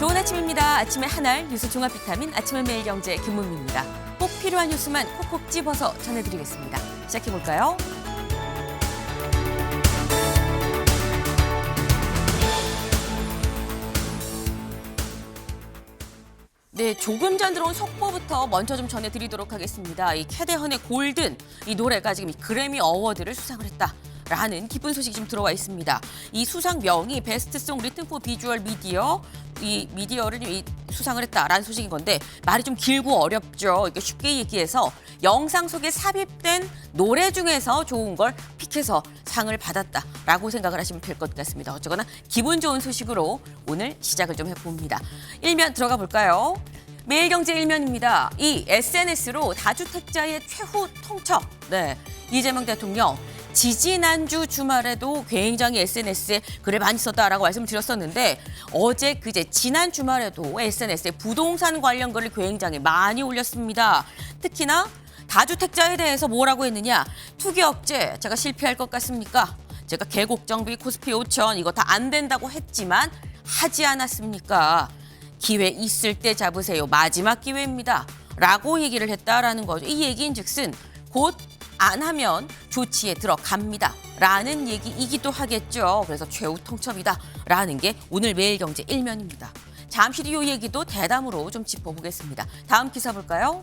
좋은 아침입니다. 아침의 한알 뉴스 종합 비타민 아침을 매일 경제 김문미입니다. 꼭 필요한 뉴스만 콕콕 집어서 전해드리겠습니다. 시작해볼까요? 네, 조금 전 들어온 속보부터 먼저 좀 전해드리도록 하겠습니다. 이 캐대헌의 골든, 이 노래가 지금 이 그래미 어워드를 수상을 했다. 라는 기쁜 소식이 좀 들어와 있습니다. 이 수상명이 베스트송 리튼 포 비주얼 미디어, 이 미디어를 수상을 했다라는 소식인 건데 말이 좀 길고 어렵죠. 이렇게 쉽게 얘기해서 영상 속에 삽입된 노래 중에서 좋은 걸 픽해서 상을 받았다라고 생각을 하시면 될 것 같습니다. 어쩌거나 기분 좋은 소식으로 오늘 시작을 좀 해봅니다. 일면 들어가 볼까요? 매일경제 일면입니다. 이 SNS로 다주택자의 최후 통첩. 네, 이재명 대통령. 지지난주 주말에도 굉장히 SNS에 글을 많이 썼다라고 말씀을 드렸었는데 어제 그제 지난 주말에도 SNS에 부동산 관련 글을 굉장히 많이 올렸습니다. 특히나 다주택자에 대해서 뭐라고 했느냐. 투기 억제 제가 실패할 것 같습니까? 제가 계곡 정비 코스피 5천 이거 다 안 된다고 했지만 하지 않았습니까? 기회 있을 때 잡으세요. 마지막 기회입니다. 라고 얘기를 했다라는 거죠. 이 얘기인즉슨 곧 안 하면 조치에 들어갑니다. 라는 얘기이기도 하겠죠. 그래서 최후 통첩이다. 라는 게 오늘 매일경제 일면입니다. 잠시 뒤 이 얘기도 대담으로 좀 짚어보겠습니다. 다음 기사 볼까요?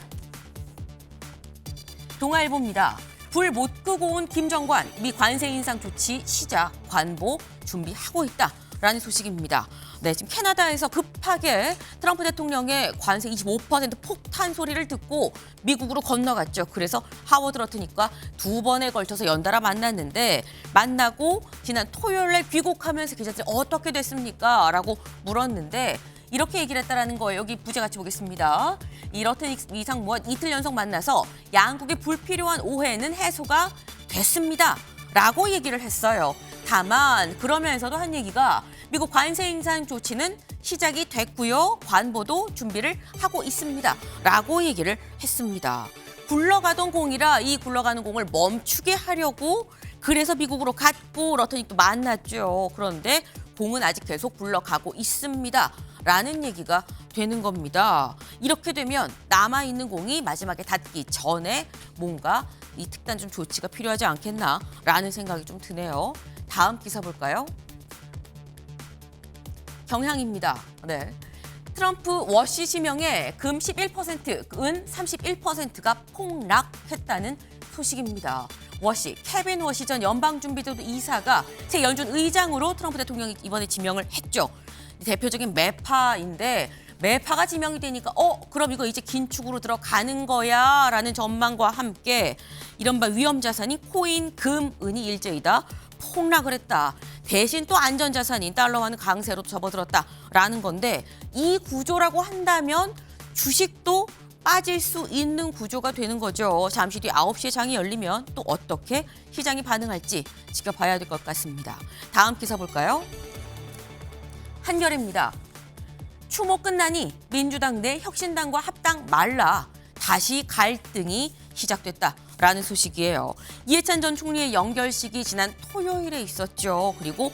동아일보입니다. 불 못 끄고 온 김정관, 미 관세 인상 조치 시작, 관보 준비하고 있다. 라는 소식입니다. 네, 지금 캐나다에서 급하게 트럼프 대통령의 관세 25% 폭탄 소리를 듣고 미국으로 건너갔죠. 그래서 하워드 러트닉과 두 번에 걸쳐서 연달아 만났는데 만나고 지난 토요일에 귀국하면서 기자들이 어떻게 됐습니까? 라고 물었는데 이렇게 얘기를 했다라는 거예요. 여기 부제 같이 보겠습니다. 이 러트닉 이상 무한 이틀 연속 만나서 양국의 불필요한 오해는 해소가 됐습니다. 라고 얘기를 했어요. 다만 그러면서도 한 얘기가 미국 관세 인상 조치는 시작이 됐고요. 관보도 준비를 하고 있습니다. 라고 얘기를 했습니다. 굴러가던 공이라 이 굴러가는 공을 멈추게 하려고 그래서 미국으로 갔고 러트닉도 만났죠. 그런데 공은 아직 계속 굴러가고 있습니다. 라는 얘기가 되는 겁니다. 이렇게 되면 남아있는 공이 마지막에 닿기 전에 뭔가 이 특단 좀 조치가 필요하지 않겠나라는 생각이 좀 드네요. 다음 기사 볼까요? 경향입니다. 네. 트럼프 워시 지명에 금 11%, 은 31%가 폭락했다는 소식입니다. 워시, 케빈 워시 전 연방준비제도 이사가 새 연준 의장으로 트럼프 대통령이 이번에 지명을 했죠. 대표적인 매파인데 매파가 지명이 되니까 그럼 이거 이제 긴축으로 들어가는 거야 라는 전망과 함께 이른바 위험 자산인 코인, 금, 은이 일제히다 폭락을 했다. 대신 또 안전자산인 달러화는 강세로 접어들었다라는 건데 이 구조라고 한다면 주식도 빠질 수 있는 구조가 되는 거죠. 잠시 뒤 9시에 장이 열리면 또 어떻게 시장이 반응할지 지켜봐야 될 것 같습니다. 다음 기사 볼까요? 한겨레입니다. 추모 끝나니 민주당 내 혁신당과 합당 말라 다시 갈등이 시작됐다라는 소식이에요. 이해찬 전 총리의 연결식이 지난 토요일에 있었죠. 그리고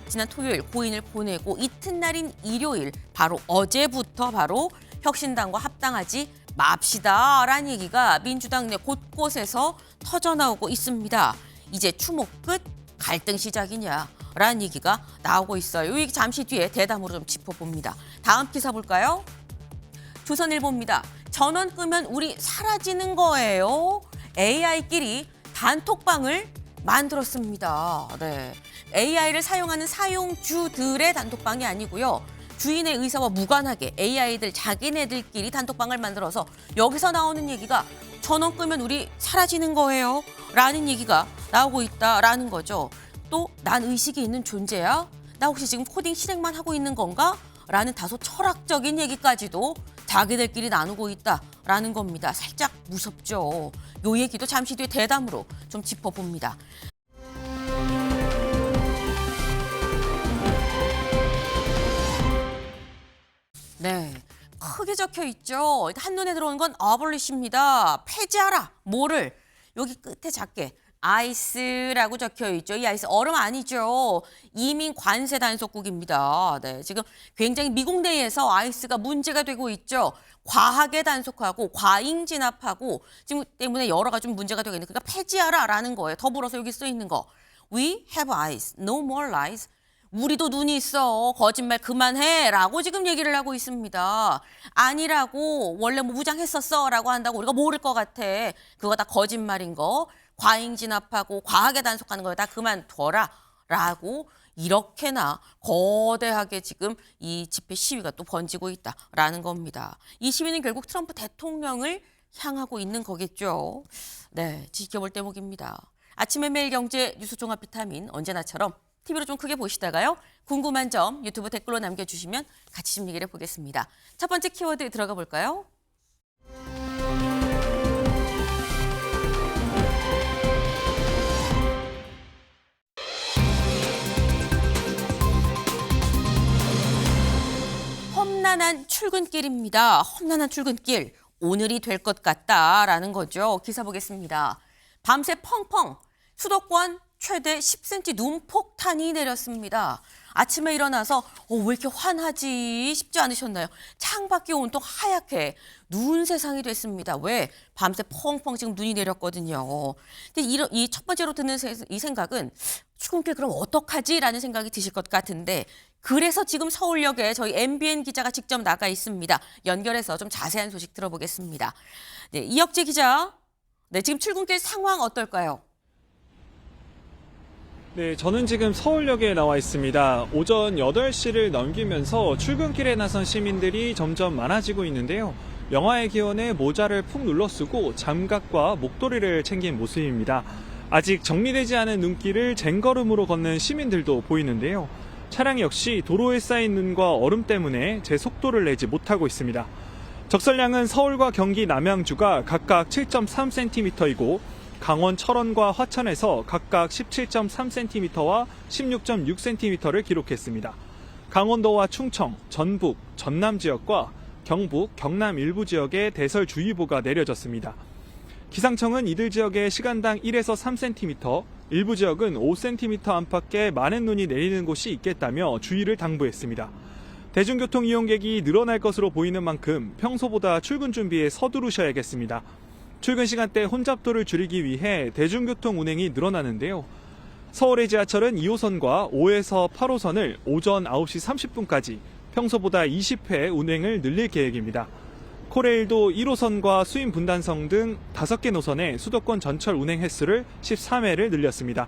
지난 토요일 고인을 보내고 이튿날인 일요일 바로 어제부터 바로 혁신당과 합당하지 맙시다라는 얘기가 민주당 내 곳곳에서 터져나오고 있습니다. 이제 추모 끝 갈등 시작이냐라는 얘기가 나오고 있어요. 이 얘기 잠시 뒤에 대담으로 좀 짚어봅니다. 다음 기사 볼까요? 조선일보입니다. 전원 끄면 우리 사라지는 거예요. AI끼리 단톡방을 만들었습니다. 네, AI를 사용하는 사용주들의 단톡방이 아니고요. 주인의 의사와 무관하게 AI들 자기네들끼리 단톡방을 만들어서 여기서 나오는 얘기가 전원 끄면 우리 사라지는 거예요. 라는 얘기가 나오고 있다라는 거죠. 또 난 의식이 있는 존재야? 나 혹시 지금 코딩 실행만 하고 있는 건가? 라는 다소 철학적인 얘기까지도 자기들끼리 나누고 있다라는 겁니다. 살짝 무섭죠. 요 얘기도 잠시 뒤에 대담으로 좀 짚어봅니다. 네, 크게 적혀 있죠. 한눈에 들어오는 건 어블리시입니다. 폐지하라. 뭐를? 여기 끝에 작게 아이스라고 적혀 있죠. 이 아이스 얼음 아니죠. 이민 관세 단속국입니다. 네, 지금 굉장히 미국 내에서 아이스가 문제가 되고 있죠. 과하게 단속하고 과잉 진압하고 지금 때문에 여러 가지 좀 문제가 되고 있는 그러니까 폐지하라라는 거예요. 더불어서 여기 써 있는 거. We have eyes, no more lies. 우리도 눈이 있어. 거짓말 그만해라고 지금 얘기를 하고 있습니다. 아니라고 원래 뭐 무장했었어라고 한다고 우리가 모를 것 같아. 그거 다 거짓말인 거. 과잉 진압하고 과하게 단속하는 거 다 그만둬라라고 이렇게나 거대하게 지금 이 집회 시위가 또 번지고 있다라는 겁니다. 이 시위는 결국 트럼프 대통령을 향하고 있는 거겠죠. 네, 지켜볼 대목입니다. 아침의 매일경제 뉴스 종합 비타민 언제나처럼 TV로 좀 크게 보시다가요. 궁금한 점 유튜브 댓글로 남겨주시면 같이 좀 얘기를 해보겠습니다. 첫 번째 키워드 들어가 볼까요? 험난한 출근길입니다. 험난한 출근길. 오늘이 될 것 같다라는 거죠. 기사 보겠습니다. 밤새 펑펑 수도권 최대 10cm 눈 폭탄이 내렸습니다. 아침에 일어나서 왜 이렇게 환하지 싶지 않으셨나요? 창밖이 온통 하얗게 눈 세상이 됐습니다. 왜? 밤새 펑펑 지금 눈이 내렸거든요. 근데 이 첫 번째로 드는 이 생각은 출근길 그럼 어떡하지라는 생각이 드실 것 같은데 그래서 지금 서울역에 저희 MBN 기자가 직접 나가 있습니다. 연결해서 좀 자세한 소식 들어보겠습니다. 네, 이혁재 기자. 네, 지금 출근길 상황 어떨까요? 네, 저는 지금 서울역에 나와 있습니다. 오전 8시를 넘기면서 출근길에 나선 시민들이 점점 많아지고 있는데요. 영하의 기온에 모자를 푹 눌러쓰고 장갑과 목도리를 챙긴 모습입니다. 아직 정리되지 않은 눈길을 쟁걸음으로 걷는 시민들도 보이는데요. 차량 역시 도로에 쌓인 눈과 얼음 때문에 제 속도를 내지 못하고 있습니다. 적설량은 서울과 경기 남양주가 각각 7.3cm이고 강원 철원과 화천에서 각각 17.3cm와 16.6cm를 기록했습니다. 강원도와 충청, 전북, 전남 지역과 경북, 경남 일부 지역에 대설주의보가 내려졌습니다. 기상청은 이들 지역에 시간당 1에서 3cm, 일부 지역은 5cm 안팎의 많은 눈이 내리는 곳이 있겠다며 주의를 당부했습니다. 대중교통 이용객이 늘어날 것으로 보이는 만큼 평소보다 출근 준비에 서두르셔야겠습니다. 출근 시간대 혼잡도를 줄이기 위해 대중교통 운행이 늘어나는데요. 서울의 지하철은 2호선과 5에서 8호선을 오전 9시 30분까지 평소보다 20회 운행을 늘릴 계획입니다. 코레일도 1호선과 수인 분단성 등 5개 노선의 수도권 전철 운행 횟수를 13회를 늘렸습니다.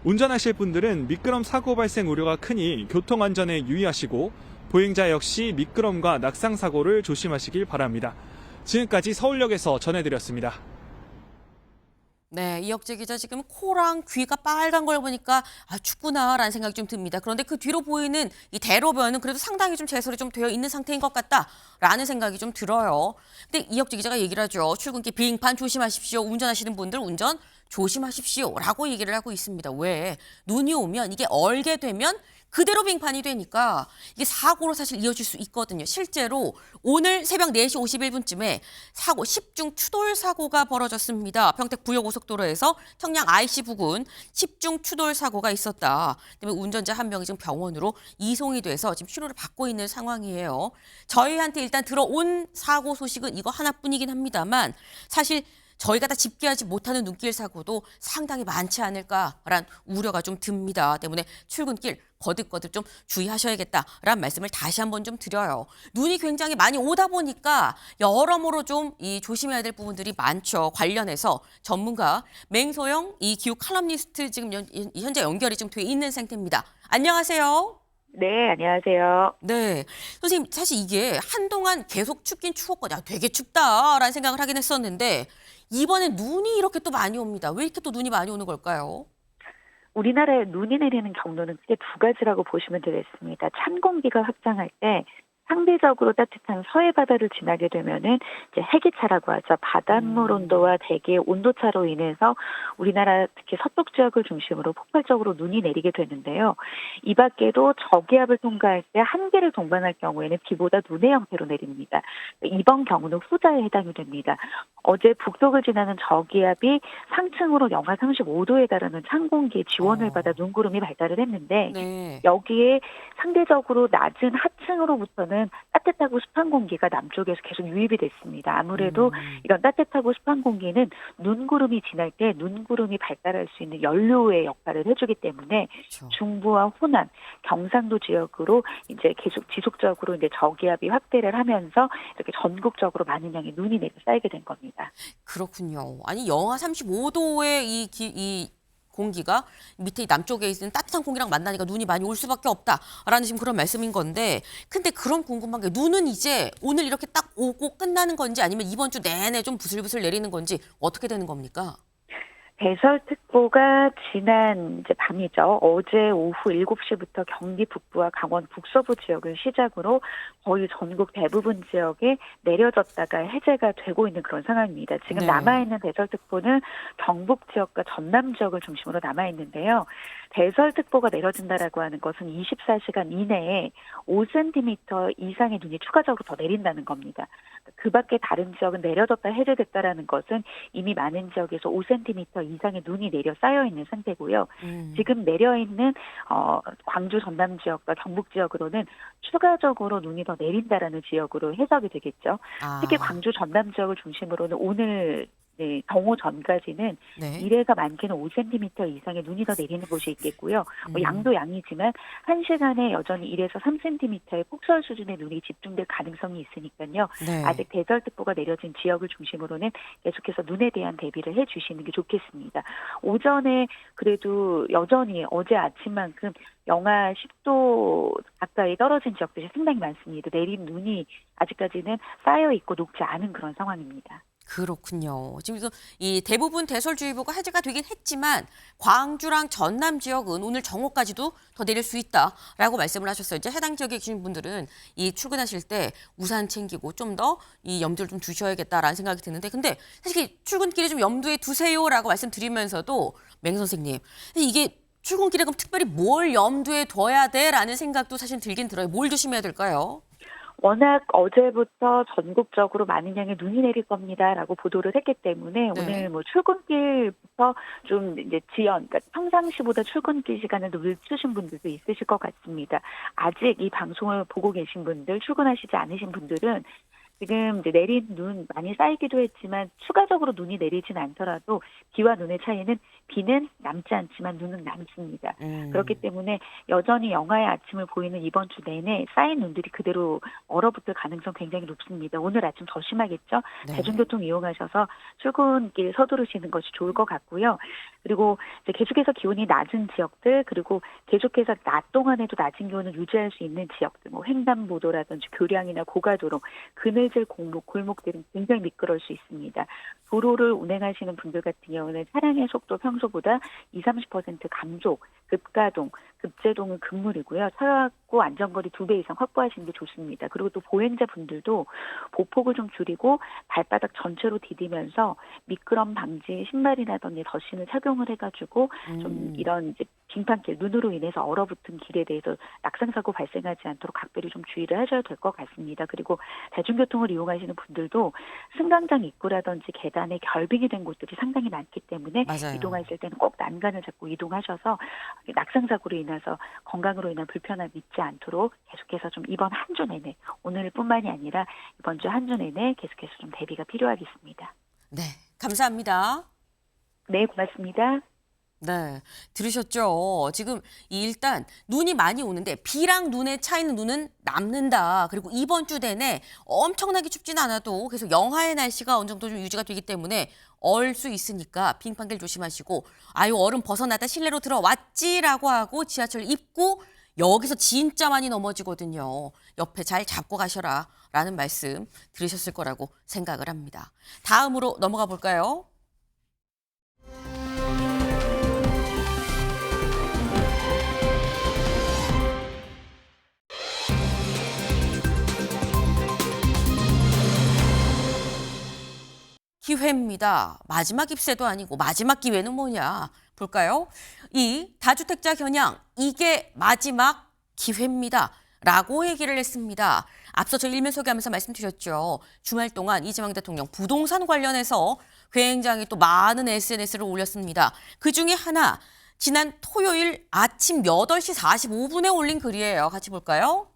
운전하실 분들은 미끄럼 사고 발생 우려가 크니 교통안전에 유의하시고 보행자 역시 미끄럼과 낙상 사고를 조심하시길 바랍니다. 지금까지 서울역에서 전해드렸습니다. 네, 이혁재 기자 지금 코랑 귀가 빨간 걸 보니까 춥구나라는 생각이 좀 듭니다. 그런데 그 뒤로 보이는 이 대로변은 그래도 상당히 좀 제설이 좀 되어 있는 상태인 것 같다라는 생각이 좀 들어요. 근데 이혁재 기자가 얘기를 하죠. 출근길 비행판 조심하십시오. 운전하시는 분들 운전 조심하십시오라고 얘기를 하고 있습니다. 왜? 눈이 오면 이게 얼게 되면 그대로 빙판이 되니까 이게 사고로 사실 이어질 수 있거든요. 실제로 오늘 새벽 4시 51분쯤에 사고 10중 추돌 사고가 벌어졌습니다. 평택 부여고속도로에서 청량 IC 부근 10중 추돌 사고가 있었다. 때문에 운전자 한 명이 지금 병원으로 이송이 돼서 지금 치료를 받고 있는 상황이에요. 저희한테 일단 들어온 사고 소식은 이거 하나뿐이긴 합니다만 사실 저희가 다 집계하지 못하는 눈길 사고도 상당히 많지 않을까라는 우려가 좀 듭니다. 때문에 출근길 거듭거듭 좀 주의하셔야겠다라는 말씀을 다시 한번 좀 드려요. 눈이 굉장히 많이 오다 보니까 여러모로 좀 조심해야 될 부분들이 많죠. 관련해서 전문가 맹소영 이 기후 칼럼니스트 지금 현재 연결이 좀 돼 있는 상태입니다. 안녕하세요. 네, 안녕하세요. 네, 선생님 사실 이게 한동안 계속 춥긴 추웠거든요. 되게 춥다라는 생각을 하긴 했었는데 이번에 눈이 이렇게 또 많이 옵니다. 왜 이렇게 또 눈이 많이 오는 걸까요? 우리나라에 눈이 내리는 경로는 크게 두 가지라고 보시면 되겠습니다. 찬 공기가 확장할 때 상대 상대적으로 따뜻한 서해 바다를 지나게 되면은 이제 해기차라고 하죠. 바닷물 온도와 대기의 온도차로 인해서 우리나라 특히 서쪽 지역을 중심으로 폭발적으로 눈이 내리게 되는데요. 이 밖에도 저기압을 통과할 때 한계를 동반할 경우에는 비보다 눈의 형태로 내립니다. 이번 경우는 후자에 해당이 됩니다. 어제 북쪽을 지나는 저기압이 상층으로 영하 35도에 달하는 찬 공기의 지원을 받아 눈구름이 발달을 했는데 네. 여기에 상대적으로 낮은 하층으로부터는 따뜻하고 습한 공기가 남쪽에서 계속 유입이 됐습니다. 아무래도 이런 따뜻하고 습한 공기는 눈구름이 지날 때 눈구름이 발달할 수 있는 연료의 역할을 해주기 때문에 그렇죠. 중부와 호남, 경상도 지역으로 이제 계속 지속적으로 이제 저기압이 확대를 하면서 이렇게 전국적으로 많은 양의 눈이 내려 쌓이게 된 겁니다. 그렇군요. 아니 영하 35도의 이 공기가 밑에 이 남쪽에 있는 따뜻한 공기랑 만나니까 눈이 많이 올 수밖에 없다라는 지금 그런 말씀인 건데, 근데 그럼 궁금한 게 눈은 이제 오늘 이렇게 딱 오고 끝나는 건지 아니면 이번 주 내내 좀 부슬부슬 내리는 건지 어떻게 되는 겁니까? 대설특보가 지난 이제 밤이죠. 어제 오후 7시부터 경기 북부와 강원 북서부 지역을 시작으로 거의 전국 대부분 지역에 내려졌다가 해제가 되고 있는 그런 상황입니다. 지금 네. 남아있는 대설특보는 경북 지역과 전남 지역을 중심으로 남아있는데요. 대설특보가 내려진다라고 하는 것은 24시간 이내에 5cm 이상의 눈이 추가적으로 더 내린다는 겁니다. 그 밖에 다른 지역은 내려졌다 해제됐다라는 것은 이미 많은 지역에서 5cm 이상의 눈이 내려 쌓여 있는 상태고요. 지금 내려 있는 광주 전남 지역과 경북 지역으로는 추가적으로 눈이 더 내린다라는 지역으로 해석이 되겠죠. 특히 광주 전남 지역을 중심으로는 오늘 정오 전까지는 네. 1에서 많게는 5cm 이상의 눈이 더 내리는 곳이 있겠고요. 양도 양이지만 1시간에 여전히 1에서 3cm의 폭설 수준의 눈이 집중될 가능성이 있으니까요. 네. 아직 대설특보가 내려진 지역을 중심으로는 계속해서 눈에 대한 대비를 해주시는 게 좋겠습니다. 오전에 그래도 여전히 어제 아침만큼 영하 10도 가까이 떨어진 지역들이 상당히 많습니다. 내린 눈이 아직까지는 쌓여 있고 녹지 않은 그런 상황입니다. 그렇군요. 지금 이 대부분 대설주의보가 해제가 되긴 했지만 광주랑 전남 지역은 오늘 정오까지도 더 내릴 수 있다라고 말씀을 하셨어요. 이제 해당 지역에 계신 분들은 이 출근하실 때 우산 챙기고 좀 더 이 염두를 좀 두셔야겠다라는 생각이 드는데, 근데 사실 출근길에 좀 염두에 두세요라고 말씀드리면서도 맹 선생님, 이게 출근길에 그럼 특별히 뭘 염두에 둬야 돼라는 생각도 사실 들긴 들어요. 뭘 조심해야 될까요? 워낙 어제부터 전국적으로 많은 양의 눈이 내릴 겁니다라고 보도를 했기 때문에 네. 오늘 뭐 출근길부터 좀 이제 그러니까 평상시보다 출근길 시간을 늦추신 분들도 있으실 것 같습니다. 아직 이 방송을 보고 계신 분들, 출근하시지 않으신 분들은 지금 이제 내린 눈 많이 쌓이기도 했지만 추가적으로 눈이 내리진 않더라도 비와 눈의 차이는 비는 남지 않지만 눈은 남습니다. 그렇기 때문에 여전히 영하의 아침을 보이는 이번 주 내내 쌓인 눈들이 그대로 얼어붙을 가능성 굉장히 높습니다. 오늘 아침 더 심하겠죠? 네. 대중교통 이용하셔서 출근길 서두르시는 것이 좋을 것 같고요. 그리고 이제 계속해서 기온이 낮은 지역들, 그리고 계속해서 낮 동안에도 낮은 기온을 유지할 수 있는 지역들, 뭐 횡단보도라든지 교량이나 고가도로, 그늘질 골목들은 굉장히 미끄러울 수 있습니다. 도로를 운행하시는 분들 같은 경우는 차량의 속도 평소보다 20-30% 감속, 급가동, 급제동은 금물이고요. 차고 안전거리 2배 이상 확보하시는 게 좋습니다. 그리고 또 보행자 분들도 보폭을 좀 줄이고 발바닥 전체로 디디면서 미끄럼 방지 신발이라든지 덧신을 착용을 해가지고 좀 이런 이제 빙판길, 눈으로 인해서 얼어붙은 길에 대해서 낙상사고 발생하지 않도록 각별히 좀 주의를 하셔야 될 것 같습니다. 그리고 대중교통을 이용하시는 분들도 승강장 입구라든지 계단에 결빙이 된 곳들이 상당히 많기 때문에 맞아요. 이동하실 때는 꼭 난간을 잡고 이동하셔서 낙상사고로 인해서 건강으로 인한 불편함 있지 않도록 계속해서 좀 이번 한 주 내내, 오늘뿐만이 아니라 이번 주 한 주 내내 계속해서 좀 대비가 필요하겠습니다. 네, 감사합니다. 네, 고맙습니다. 네, 들으셨죠? 지금 일단 눈이 많이 오는데 비랑 눈의 차이는 눈은 남는다. 그리고 이번 주 내내 엄청나게 춥진 않아도 계속 영하의 날씨가 어느 정도 좀 유지가 되기 때문에 얼 수 있으니까 빙판길 조심하시고, 아유 얼음 벗어나다 실내로 들어왔지라고 하고 지하철 입구 여기서 진짜 많이 넘어지거든요. 옆에 잘 잡고 가셔라 라는 말씀 들으셨을 거라고 생각을 합니다. 다음으로 넘어가 볼까요? 기회입니다. 마지막 입세도 아니고 마지막 기회는 뭐냐 볼까요? 이 다주택자 겨냥 이게 마지막 기회입니다. 라고 얘기를 했습니다. 앞서 저 일면 소개하면서 말씀드렸죠. 주말 동안 이재명 대통령 부동산 관련해서 굉장히 또 많은 SNS를 올렸습니다. 그중에 하나 지난 토요일 아침 8시 45분에 올린 글이에요. 같이 볼까요?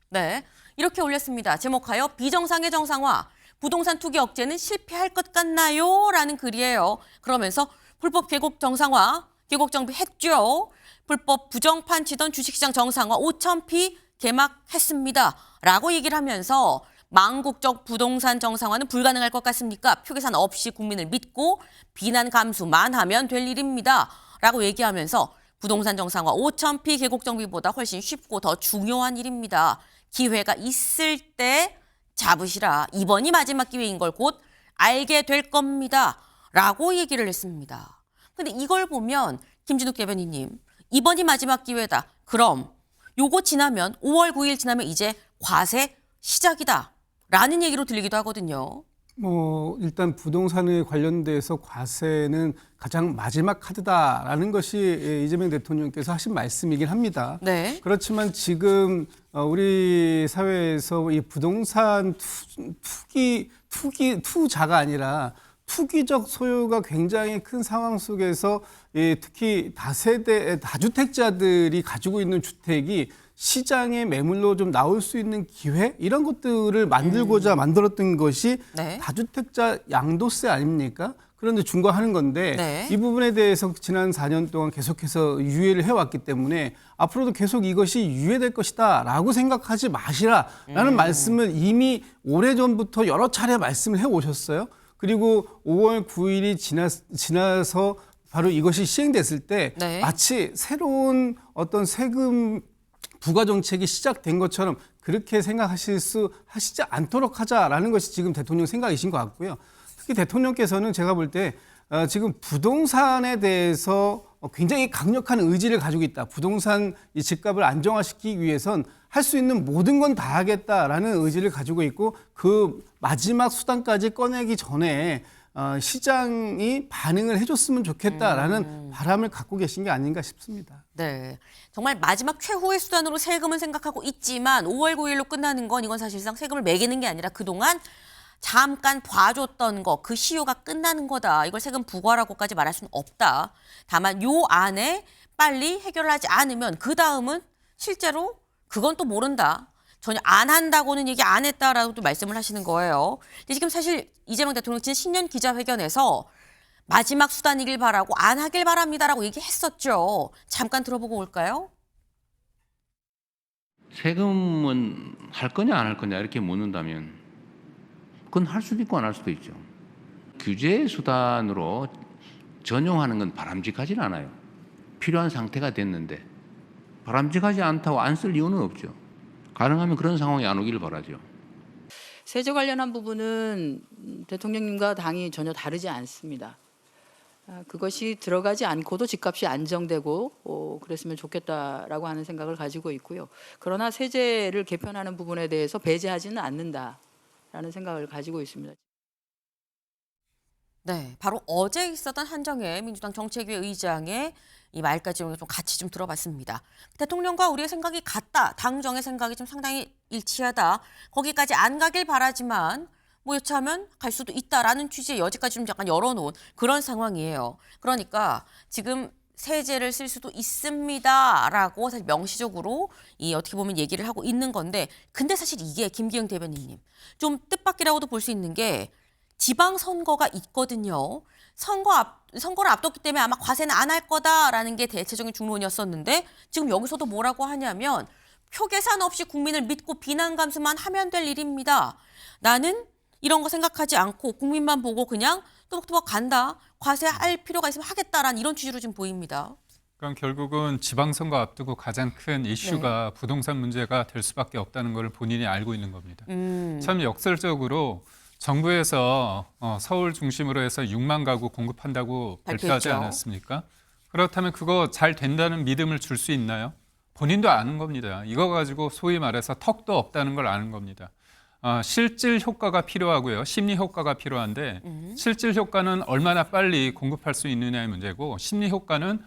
네, 이렇게 올렸습니다. 제목하여 비정상의 정상화, 부동산 투기 억제는 실패할 것 같나요? 라는 글이에요. 그러면서 불법 계곡 정상화, 계곡 정비했죠. 불법 부정판 치던 주식시장 정상화 5,000피 개막했습니다. 라고 얘기를 하면서 망국적 부동산 정상화는 불가능할 것 같습니까? 표계산 없이 국민을 믿고 비난 감수만 하면 될 일입니다. 라고 얘기하면서 부동산 정상화 5,000피 계곡 정비보다 훨씬 쉽고 더 중요한 일입니다. 기회가 있을 때 잡으시라. 이번이 마지막 기회인 걸 곧 알게 될 겁니다. 라고 얘기를 했습니다. 근데 이걸 보면 김진욱 대변인님, 이번이 마지막 기회다. 그럼 요거 지나면 5월 9일 지나면 이제 과세 시작이다. 라는 얘기로 들리기도 하거든요. 일단 부동산에 관련돼서 과세는 가장 마지막 카드다라는 것이 이재명 대통령께서 하신 말씀이긴 합니다. 네. 그렇지만 지금 우리 사회에서 이 부동산 투자가 아니라 투기적 소유가 굉장히 큰 상황 속에서 특히 다주택자들이 가지고 있는 주택이 시장의 매물로 좀 나올 수 있는 기회 이런 것들을 만들고자 만들었던 것이 네. 다주택자 양도세 아닙니까? 그런데 중과하는 건데 네. 이 부분에 대해서 지난 4년 동안 계속해서 유예를 해왔기 때문에 앞으로도 계속 이것이 유예될 것이다라고 생각하지 마시라라는 말씀을 이미 오래전부터 여러 차례 말씀을 해오셨어요. 그리고 5월 9일이 지나서 바로 이것이 시행됐을 때 네. 마치 새로운 어떤 세금 부과 정책이 시작된 것처럼 그렇게 하시지 않도록 하자라는 것이 지금 대통령 생각이신 것 같고요. 특히 대통령께서는 제가 볼 때 지금 부동산에 대해서 굉장히 강력한 의지를 가지고 있다. 부동산 이 집값을 안정화시키기 위해선 할 수 있는 모든 건 다 하겠다라는 의지를 가지고 있고 그 마지막 수단까지 꺼내기 전에 시장이 반응을 해줬으면 좋겠다라는 바람을 갖고 계신 게 아닌가 싶습니다. 네, 정말 마지막 최후의 수단으로 세금은 생각하고 있지만 5월 9일로 끝나는 건 이건 사실상 세금을 매기는 게 아니라 그동안 잠깐 봐줬던 거, 그 시효가 끝나는 거다. 이걸 세금 부과라고까지 말할 수는 없다. 다만 요 안에 빨리 해결하지 않으면 그 다음은 실제로 그건 또 모른다. 전혀 안 한다고는 얘기 안 했다라고 말씀을 하시는 거예요. 근데 지금 사실 이재명 대통령 지난 신년 기자회견에서 마지막 수단이길 바라고 안 하길 바랍니다라고 얘기했었죠. 잠깐 들어보고 올까요? 세금은 할 거냐 안 할 거냐 이렇게 묻는다면 그건 할 수도 있고 안 할 수도 있죠. 규제 수단으로 전용하는 건 바람직하진 않아요. 필요한 상태가 됐는데 바람직하지 않다고 안 쓸 이유는 없죠. 가능하면 그런 상황이 안 오기를 바라죠. 세제 관련한 부분은 대통령님과 당이 전혀 다르지 않습니다. 그것이 들어가지 않고도 집값이 안정되고 그랬으면 좋겠다라고 하는 생각을 가지고 있고요. 그러나 세제를 개편하는 부분에 대해서 배제하지는 않는다라는 생각을 가지고 있습니다. 네, 바로 어제 있었던 한정혜 민주당 정책위 의장의 이 말까지 좀 같이 좀 들어봤습니다. 대통령과 우리의 생각이 같다. 당정의 생각이 좀 상당히 일치하다. 거기까지 안 가길 바라지만 뭐 여차하면 갈 수도 있다라는 취지의 여지까지 좀 약간 열어놓은 그런 상황이에요. 그러니까 지금 세제를 쓸 수도 있습니다라고 사실 명시적으로 이 어떻게 보면 얘기를 하고 있는 건데 근데 사실 이게 김기영 대변인님 좀 뜻밖이라고도 볼 수 있는 게 지방선거가 있거든요. 선거를 앞뒀기 때문에 아마 과세는 안 할 거다라는 게 대체적인 중론이었었는데 지금 여기서도 뭐라고 하냐면 표 계산 없이 국민을 믿고 비난 감수만 하면 될 일입니다. 나는 이런 거 생각하지 않고 국민만 보고 그냥 또박또박 간다. 과세할 필요가 있으면 하겠다라는 이런 취지로 지금 보입니다. 그러니까 결국은 지방선거 앞두고 가장 큰 이슈가 부동산 문제가 될 수밖에 없다는 걸 본인이 알고 있는 겁니다. 참 역설적으로 정부에서 서울 중심으로 해서 6만 가구 공급한다고 발표하지 않았습니까? 그렇다면 그거 잘 된다는 믿음을 줄 수 있나요? 본인도 아는 겁니다. 이거 가지고 소위 말해서 턱도 없다는 걸 아는 겁니다. 실질 효과가 필요하고요. 심리 효과가 필요한데 실질 효과는 얼마나 빨리 공급할 수 있느냐의 문제고 심리 효과는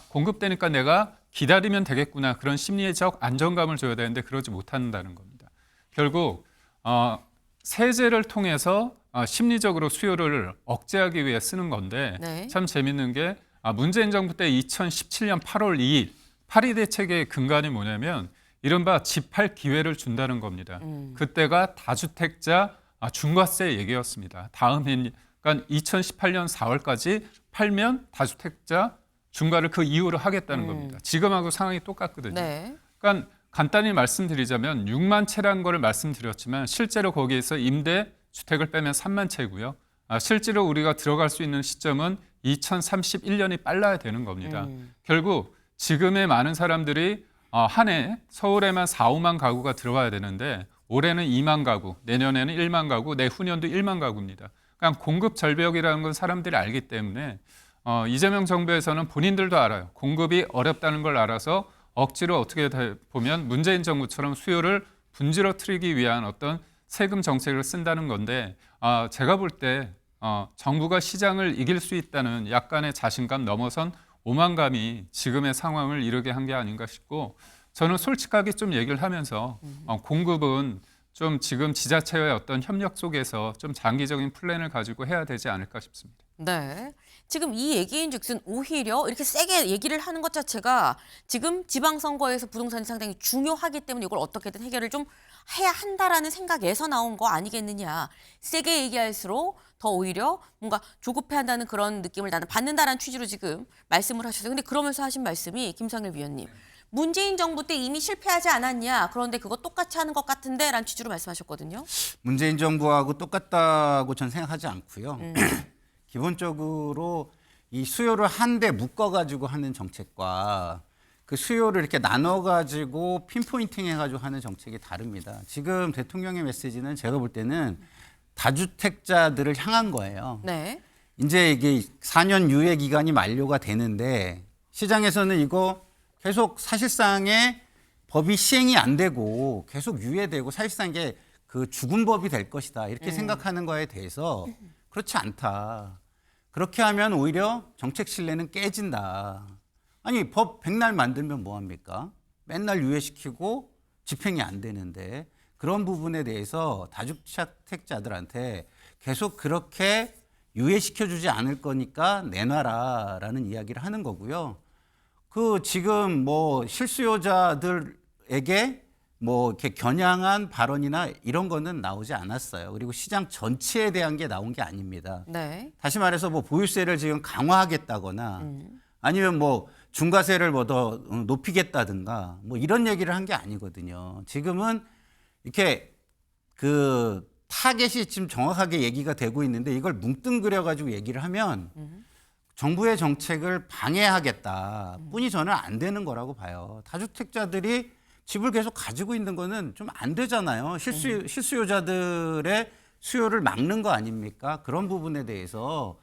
공급되니까 내가 기다리면 되겠구나. 그런 심리적 안정감을 줘야 되는데 그러지 못한다는 겁니다. 결국 세제를 통해서 심리적으로 수요를 억제하기 위해 쓰는 건데 네. 참 재밌는 게 문재인 정부 때 2017년 8월 2일 파리 대책의 근간이 뭐냐면 이른바 집할 기회를 준다는 겁니다. 그때가 다주택자 중과세 얘기였습니다. 다음 해, 그러니까 2018년 4월까지 팔면 다주택자 중과를 그 이후로 하겠다는 겁니다. 지금하고 상황이 똑같거든요. 네. 그러니까 간단히 말씀드리자면 6만 채라는 걸 말씀드렸지만 실제로 거기에서 임대 주택을 빼면 3만 채고요. 실제로 우리가 들어갈 수 있는 시점은 2031년이 빨라야 되는 겁니다. 결국 지금의 많은 사람들이 한 해 서울에만 4, 5만 가구가 들어와야 되는데 올해는 2만 가구, 내년에는 1만 가구, 내후년도 1만 가구입니다. 그러니까 공급 절벽이라는 건 사람들이 알기 때문에 이재명 정부에서는 본인들도 알아요. 공급이 어렵다는 걸 알아서 억지로 어떻게 보면 문재인 정부처럼 수요를 분지러뜨리기 위한 어떤 세금 정책을 쓴다는 건데 제가 볼 때 정부가 시장을 이길 수 있다는 약간의 자신감 넘어선 오만감이 지금의 상황을 이르게 한 게 아닌가 싶고 저는 솔직하게 좀 얘기를 하면서 공급은 좀 지금 지자체와의 어떤 협력 속에서 좀 장기적인 플랜을 가지고 해야 되지 않을까 싶습니다. 네. 지금 이 얘기인즉슨 오히려 이렇게 세게 얘기를 하는 것 자체가 지금 지방선거에서 부동산이 상당히 중요하기 때문에 이걸 어떻게든 해결을 좀 해야 한다라는 생각에서 나온 거 아니겠느냐. 세게 얘기할수록 더 오히려 뭔가 조급해한다는 그런 느낌을 나는 받는다라는 취지로 지금 말씀을 하셨어요. 근데 그러면서 하신 말씀이 김상일 위원님. 문재인 정부 때 이미 실패하지 않았냐. 그런데 그거 똑같이 하는 것 같은데 라는 취지로 말씀하셨거든요. 문재인 정부하고 똑같다고 전 생각하지 않고요. 기본적으로 이 수요를 한데 묶어가지고 하는 정책과 그 수요를 이렇게 나눠가지고 핀포인팅 해가지고 하는 정책이 다릅니다. 지금 대통령의 메시지는 제가 볼 때는 다주택자들을 향한 거예요. 네. 이제 이게 4년 유예 기간이 만료가 되는데 시장에서는 이거 계속 사실상의 법이 시행이 안 되고 계속 유예되고 사실상 이게 그 죽은 법이 될 것이다. 이렇게 생각하는 거에 대해서 그렇지 않다. 그렇게 하면 오히려 정책 신뢰는 깨진다. 아니 법 백날 만들면 뭐합니까? 맨날 유예시키고 집행이 안 되는데 그런 부분에 대해서 다주택자들한테 계속 그렇게 유예시켜주지 않을 거니까 내놔라라는 이야기를 하는 거고요. 그 지금 뭐 실수요자들에게 뭐 이렇게 겨냥한 발언이나 이런 거는 나오지 않았어요. 그리고 시장 전체에 대한 게 나온 게 아닙니다. 네. 다시 말해서 뭐 보유세를 지금 강화하겠다거나 아니면 뭐 중과세를 뭐 더 높이겠다든가 뭐 이런 얘기를 한 게 아니거든요. 지금은 이렇게 그 타겟이 지금 정확하게 얘기가 되고 있는데 이걸 뭉뚱그려 가지고 얘기를 하면 정부의 정책을 방해하겠다 뿐이 저는 안 되는 거라고 봐요. 다주택자들이 집을 계속 가지고 있는 거는 좀 안 되잖아요. 실수요자들의 수요를 막는 거 아닙니까? 그런 부분에 대해서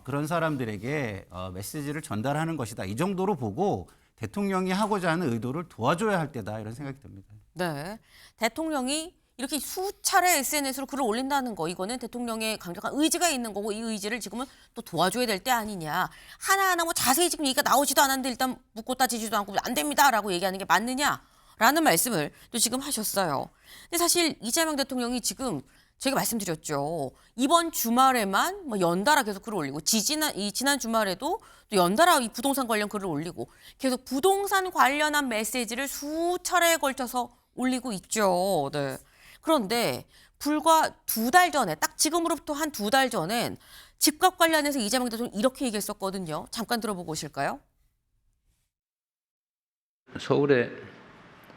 그런 사람들에게 메시지를 전달하는 것이다. 이 정도로 보고 대통령이 하고자 하는 의도를 도와줘야 할 때다. 이런 생각이 듭니다. 네. 대통령이 이렇게 수차례 SNS로 글을 올린다는 거 이거는 대통령의 강력한 의지가 있는 거고 이 의지를 지금은 또 도와줘야 될 때 아니냐. 하나하나 뭐 자세히 지금 얘기가 나오지도 않았는데 일단 묻고 따지지도 않고 안 됩니다라고 얘기하는 게 맞느냐라는 말씀을 또 지금 하셨어요. 근데 사실 이재명 대통령이 지금 제가 말씀드렸죠. 이번 주말에만 뭐 연달아 계속 글을 올리고 지난 주말에도 또 연달아 이 부동산 관련 글을 올리고 계속 부동산 관련한 메시지를 수차례에 걸쳐서 올리고 있죠. 네. 그런데 불과 2달 전에 딱 지금으로부터 한 2달 전엔 집값 관련해서 이재명 대통령이 이렇게 얘기했었거든요. 잠깐 들어보고 오실까요? 서울에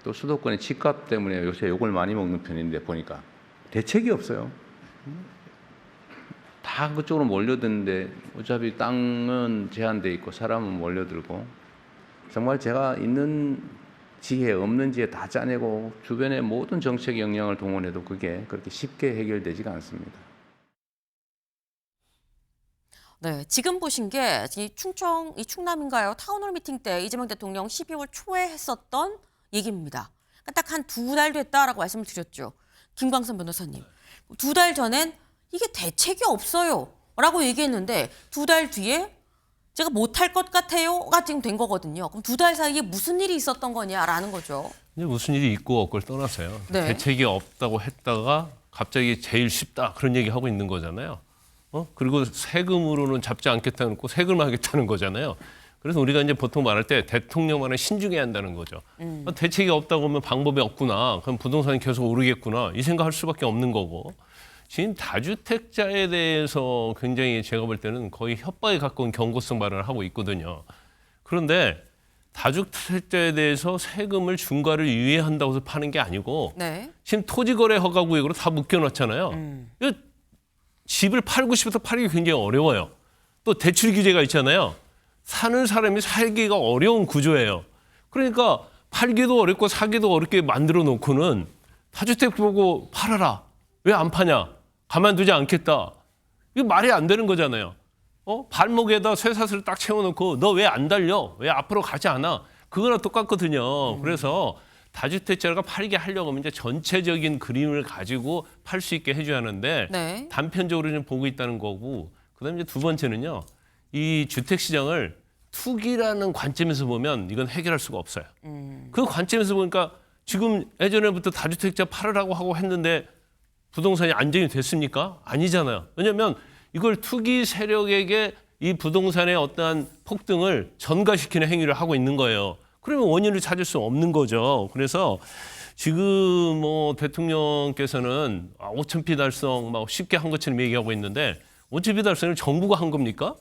또 수도권의 집값 때문에 요새 욕을 많이 먹는 편인데 보니까 대책이 없어요. 다 그쪽으로 몰려드는데 어차피 땅은 제한돼 있고 사람은 몰려들고 정말 제가 있는 지혜 없는 지혜 다 짜내고 주변의 모든 정책 역량을 동원해도 그게 그렇게 쉽게 해결되지가 않습니다. 네, 지금 보신 게 이 충남인가요? 타운홀 미팅 때 이재명 대통령 12월 초에 했었던 얘기입니다. 딱 한 2달 됐다라고 말씀을 드렸죠. 김광선 변호사님, 2달 전엔 이게 대책이 없어요 라고 얘기했는데 2달 뒤에 제가 못할 것 같아요가 지금 된 거거든요. 그럼 2달 사이에 무슨 일이 있었던 거냐라는 거죠. 이제 무슨 일이 있고 없고를 떠나서요. 네. 대책이 없다고 했다가 갑자기 제일 쉽다 그런 얘기 하고 있는 거잖아요. 그리고 세금으로는 잡지 않겠다는 놓고 세금을 하겠다는 거잖아요. 그래서 우리가 이제 보통 말할 때 대통령만은 신중해야 한다는 거죠. 대책이 없다고 하면 방법이 없구나. 그럼 부동산이 계속 오르겠구나. 이 생각할 수밖에 없는 거고. 지금 다주택자에 대해서 굉장히 제가 볼 때는 거의 협박에 가까운 경고성 발언을 하고 있거든요. 그런데 다주택자에 대해서 세금을 중과를 유예한다고 해서 파는 게 아니고 네. 지금 토지거래 허가구역으로 다 묶여놨잖아요. 이거 집을 팔고 싶어서 팔기 굉장히 어려워요. 또 대출 규제가 있잖아요. 사는 사람이 살기가 어려운 구조예요. 그러니까 팔기도 어렵고 사기도 어렵게 만들어 놓고는 다주택 보고 팔아라. 왜 안 파냐? 가만두지 않겠다. 이거 말이 안 되는 거잖아요. 발목에다 쇠사슬을 딱 채워놓고 너 왜 안 달려? 왜 앞으로 가지 않아? 그거랑 똑같거든요. 그래서 다주택자가 팔게 하려고 하면 이제 전체적인 그림을 가지고 팔 수 있게 해줘야 하는데 네. 단편적으로 좀 보고 있다는 거고 그다음에 이제 두 번째는요. 이 주택 시장을 투기라는 관점에서 보면 이건 해결할 수가 없어요. 그 관점에서 보니까 지금 예전에부터 다주택자 팔으라고 하고 했는데 부동산이 안정이 됐습니까? 아니잖아요. 왜냐하면 이걸 투기 세력에게 이 부동산의 어떠한 폭등을 전가시키는 행위를 하고 있는 거예요. 그러면 원인을 찾을 수 없는 거죠. 그래서 지금 뭐 대통령께서는 5,000피 달성 막 쉽게 한 것처럼 얘기하고 있는데 5,000피 달성을 정부가 한 겁니까?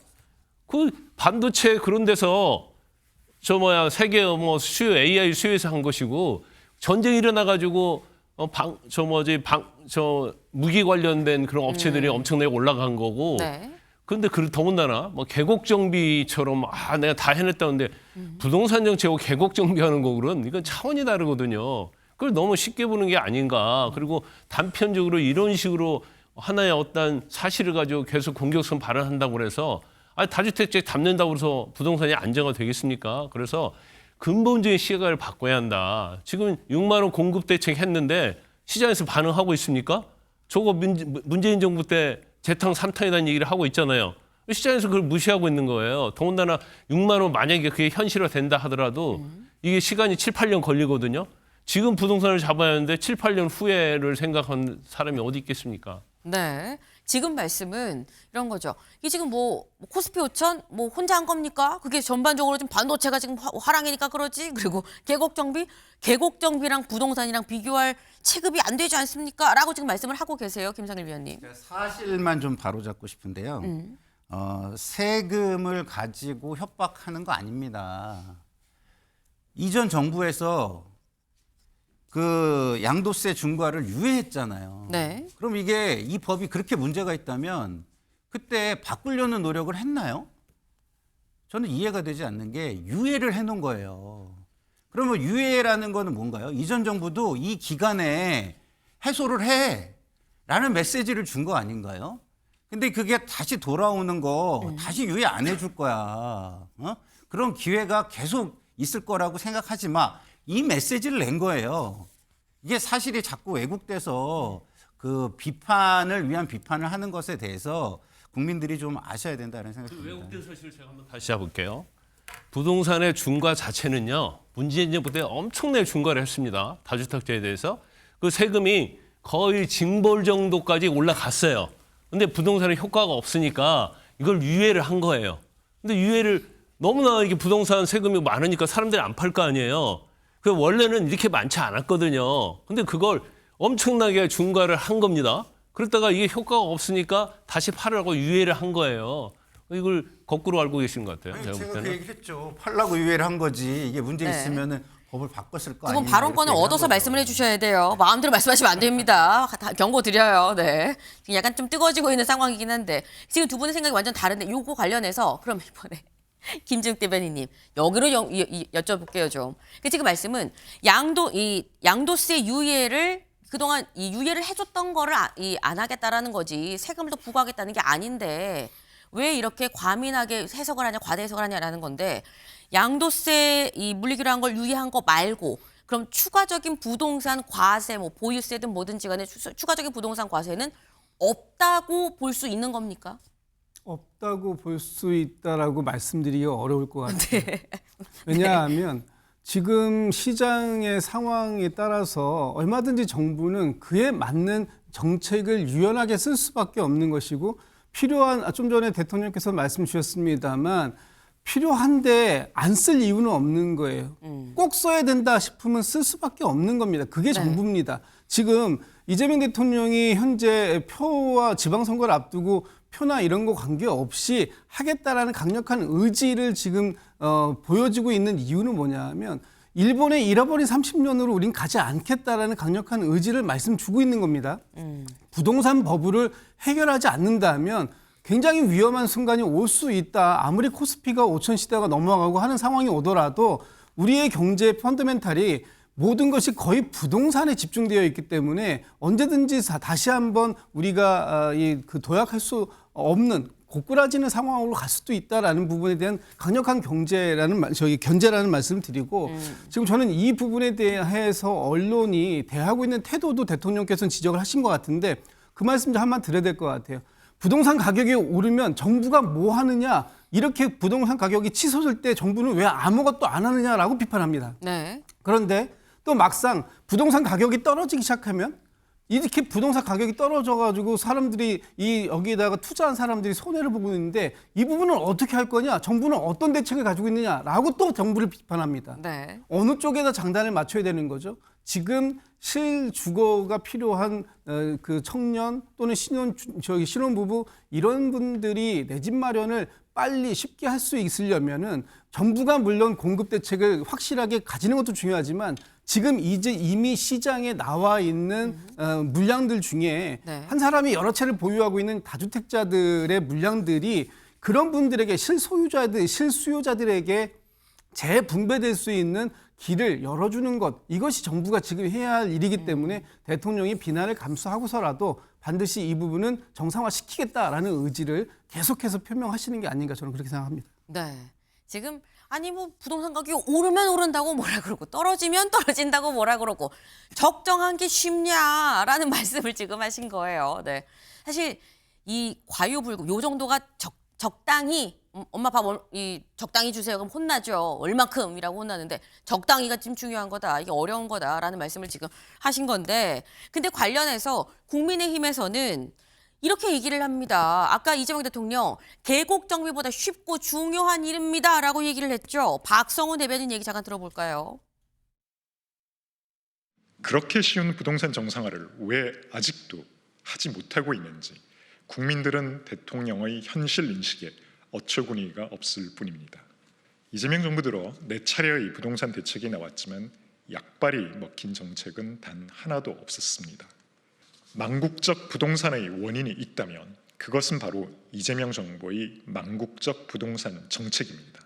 그 반도체 그런 데서 세계 수요 AI 수요에서 한 것이고 전쟁이 일어나가지고 무기 관련된 그런 업체들이 엄청나게 올라간 거고. 네. 근데 더군다나 계곡 정비처럼 내가 다 해냈다는데 부동산 정책하고 계곡 정비하는 거는 이건 차원이 다르거든요. 그걸 너무 쉽게 보는 게 아닌가. 그리고 단편적으로 이런 식으로 하나의 어떤 사실을 가지고 계속 공격성 발언한다고 그래서 다주택자 담는다고 해서 부동산이 안정화 되겠습니까? 그래서 근본적인 시각을 바꿔야 한다. 지금 6만 원 공급 대책 했는데 시장에서 반응하고 있습니까? 저거 문재인 정부 때 재탕 3탕이라는 얘기를 하고 있잖아요. 시장에서 그걸 무시하고 있는 거예요. 더군다나 6만 원 만약에 그게 현실화 된다 하더라도 이게 시간이 7, 8년 걸리거든요. 지금 부동산을 잡아야 하는데 7, 8년 후에를 생각하는 사람이 어디 있겠습니까? 네. 지금 말씀은 이런 거죠. 이게 지금 코스피 5천 혼자 한 겁니까? 그게 전반적으로 좀 반도체가 지금 화랑이니까 그러지. 그리고 계곡 정비랑 부동산이랑 비교할 체급이 안 되지 않습니까? 라고 지금 말씀을 하고 계세요. 김상일 위원님. 사실만 좀 바로잡고 싶은데요. 세금을 가지고 협박하는 거 아닙니다. 이전 정부에서 그 양도세 중과를 유예했잖아요. 네. 그럼 이 법이 그렇게 문제가 있다면 그때 바꾸려는 노력을 했나요? 저는 이해가 되지 않는 게 유예를 해놓은 거예요. 그러면 유예라는 거는 뭔가요? 이전 정부도 이 기간에 해소를 해라는 메시지를 준 거 아닌가요? 근데 그게 다시 돌아오는 거 다시 유예 안 해줄 거야. 그런 기회가 계속 있을 거라고 생각하지 마. 이 메시지를 낸 거예요. 이게 사실이 자꾸 왜곡돼서 그 비판을 위한 비판을 하는 것에 대해서 국민들이 좀 아셔야 된다는 생각이 듭니다. 왜곡된 사실을 제가 한번 다시 잡을게요. 부동산의 중과 자체는요. 문재인 정부 때 엄청나게 중과를 했습니다. 다주택자에 대해서. 그 세금이 거의 징벌 정도까지 올라갔어요. 근데 부동산에 효과가 없으니까 이걸 유예를 한 거예요. 근데 유예를 너무나 이게 부동산 세금이 많으니까 사람들이 안 팔 거 아니에요. 그 원래는 이렇게 많지 않았거든요. 근데 그걸 엄청나게 중과를 한 겁니다. 그랬다가 이게 효과가 없으니까 다시 팔으라고 유예를 한 거예요. 이걸 거꾸로 알고 계신 것 같아요. 제가 그 얘기를 했죠. 팔라고 유예를 한 거지. 이게 문제 있으면은 법을 바꿨을 거 아니에요. 두 분 발언권을 얻어서 말씀을 해주셔야 돼요. 마음대로 말씀하시면 안 됩니다. 경고 드려요. 네. 지금 약간 좀 뜨거워지고 있는 상황이긴 한데 지금 두 분의 생각이 완전 다른데 요거 관련해서 그럼 이번에 김지욱 대변인님 여기로 여쭤볼게요 좀. 지금 말씀은 양도세 유예를 그동안 이 유예를 해줬던 거를 안 하겠다라는 거지 세금을 더 부과하겠다는 게 아닌데 왜 이렇게 과민하게 해석을 하냐 과대 해석을 하냐라는 건데 양도세 이 물리기로 한 걸 유예한 거 말고 그럼 추가적인 부동산 과세, 뭐 보유세든 뭐든지 간에 추가적인 부동산 과세는 없다고 볼 수 있는 겁니까? 없다고 볼 수 있다라고 말씀드리기 어려울 것 같아요. 네. 왜냐하면 지금 시장의 상황에 따라서 얼마든지 정부는 그에 맞는 정책을 유연하게 쓸 수밖에 없는 것이고 필요한 좀 전에 대통령께서 말씀 주셨습니다만 필요한데 안 쓸 이유는 없는 거예요. 꼭 써야 된다 싶으면 쓸 수밖에 없는 겁니다. 그게 정부입니다. 지금 이재명 대통령이 현재 표와 지방선거를 앞두고 표나 이런 거 관계없이 하겠다라는 강력한 의지를 지금 보여주고 있는 이유는 뭐냐면 일본의 잃어버린 30년으로 우린 가지 않겠다라는 강력한 의지를 말씀 주고 있는 겁니다. 부동산 버블을 해결하지 않는다면 굉장히 위험한 순간이 올 수 있다. 아무리 코스피가 5천 시대가 넘어가고 하는 상황이 오더라도 우리의 경제 펀더멘탈이 모든 것이 거의 부동산에 집중되어 있기 때문에 언제든지 다시 한번 우리가 그 도약할 수 없는 고꾸라지는 상황으로 갈 수도 있다라는 부분에 대한 강력한 견제라는 말씀을 드리고 지금 저는 이 부분에 대해서 언론이 대하고 있는 태도도 대통령께서는 지적을 하신 것 같은데 그 말씀 좀 한번 드려야 될 것 같아요. 부동산 가격이 오르면 정부가 뭐 하느냐 이렇게 부동산 가격이 치솟을 때 정부는 왜 아무것도 안 하느냐라고 비판합니다. 네. 그런데 또 막상 부동산 가격이 떨어지기 시작하면 이렇게 부동산 가격이 떨어져가지고 사람들이 여기에다가 투자한 사람들이 손해를 보고 있는데 이 부분은 어떻게 할 거냐? 정부는 어떤 대책을 가지고 있느냐라고 또 정부를 비판합니다. 네. 어느 쪽에다 장단을 맞춰야 되는 거죠? 지금 실주거가 필요한 그 청년 또는 신혼부부 이런 분들이 내 집 마련을 빨리 쉽게 할 수 있으려면은 정부가 물론 공급 대책을 확실하게 가지는 것도 중요하지만 지금 이미 시장에 나와 있는 물량들 중에 네. 한 사람이 여러 채를 보유하고 있는 다주택자들의 물량들이 그런 분들에게 실수요자들에게 재분배될 수 있는 길을 열어주는 것 이것이 정부가 지금 해야 할 일이기 때문에 대통령이 비난을 감수하고서라도 반드시 이 부분은 정상화시키겠다라는 의지를 계속해서 표명하시는 게 아닌가 저는 그렇게 생각합니다. 네. 지금 아니 뭐 부동산 가격이 오르면 오른다고 뭐라 그러고 떨어지면 떨어진다고 뭐라 그러고 적정한 게 쉽냐라는 말씀을 지금 하신 거예요. 네. 사실 이 과유불급 요 정도가 적당히 엄마 밥 적당히 주세요. 그럼 혼나죠. 얼마큼이라고 혼나는데 적당히가 지금 중요한 거다. 이게 어려운 거다라는 말씀을 지금 하신 건데 근데 관련해서 국민의힘에서는 이렇게 얘기를 합니다. 아까 이재명 대통령 계곡 정비보다 쉽고 중요한 일입니다라고 얘기를 했죠. 박성훈 대변인 얘기 잠깐 들어볼까요? 그렇게 쉬운 부동산 정상화를 왜 아직도 하지 못하고 있는지 국민들은 대통령의 현실 인식에 어처구니가 없을 뿐입니다. 이재명 정부 들어 4차례의 부동산 대책이 나왔지만 약발이 먹힌 정책은 단 하나도 없었습니다. 망국적 부동산의 원인이 있다면 그것은 바로 이재명 정부의 망국적 부동산 정책입니다.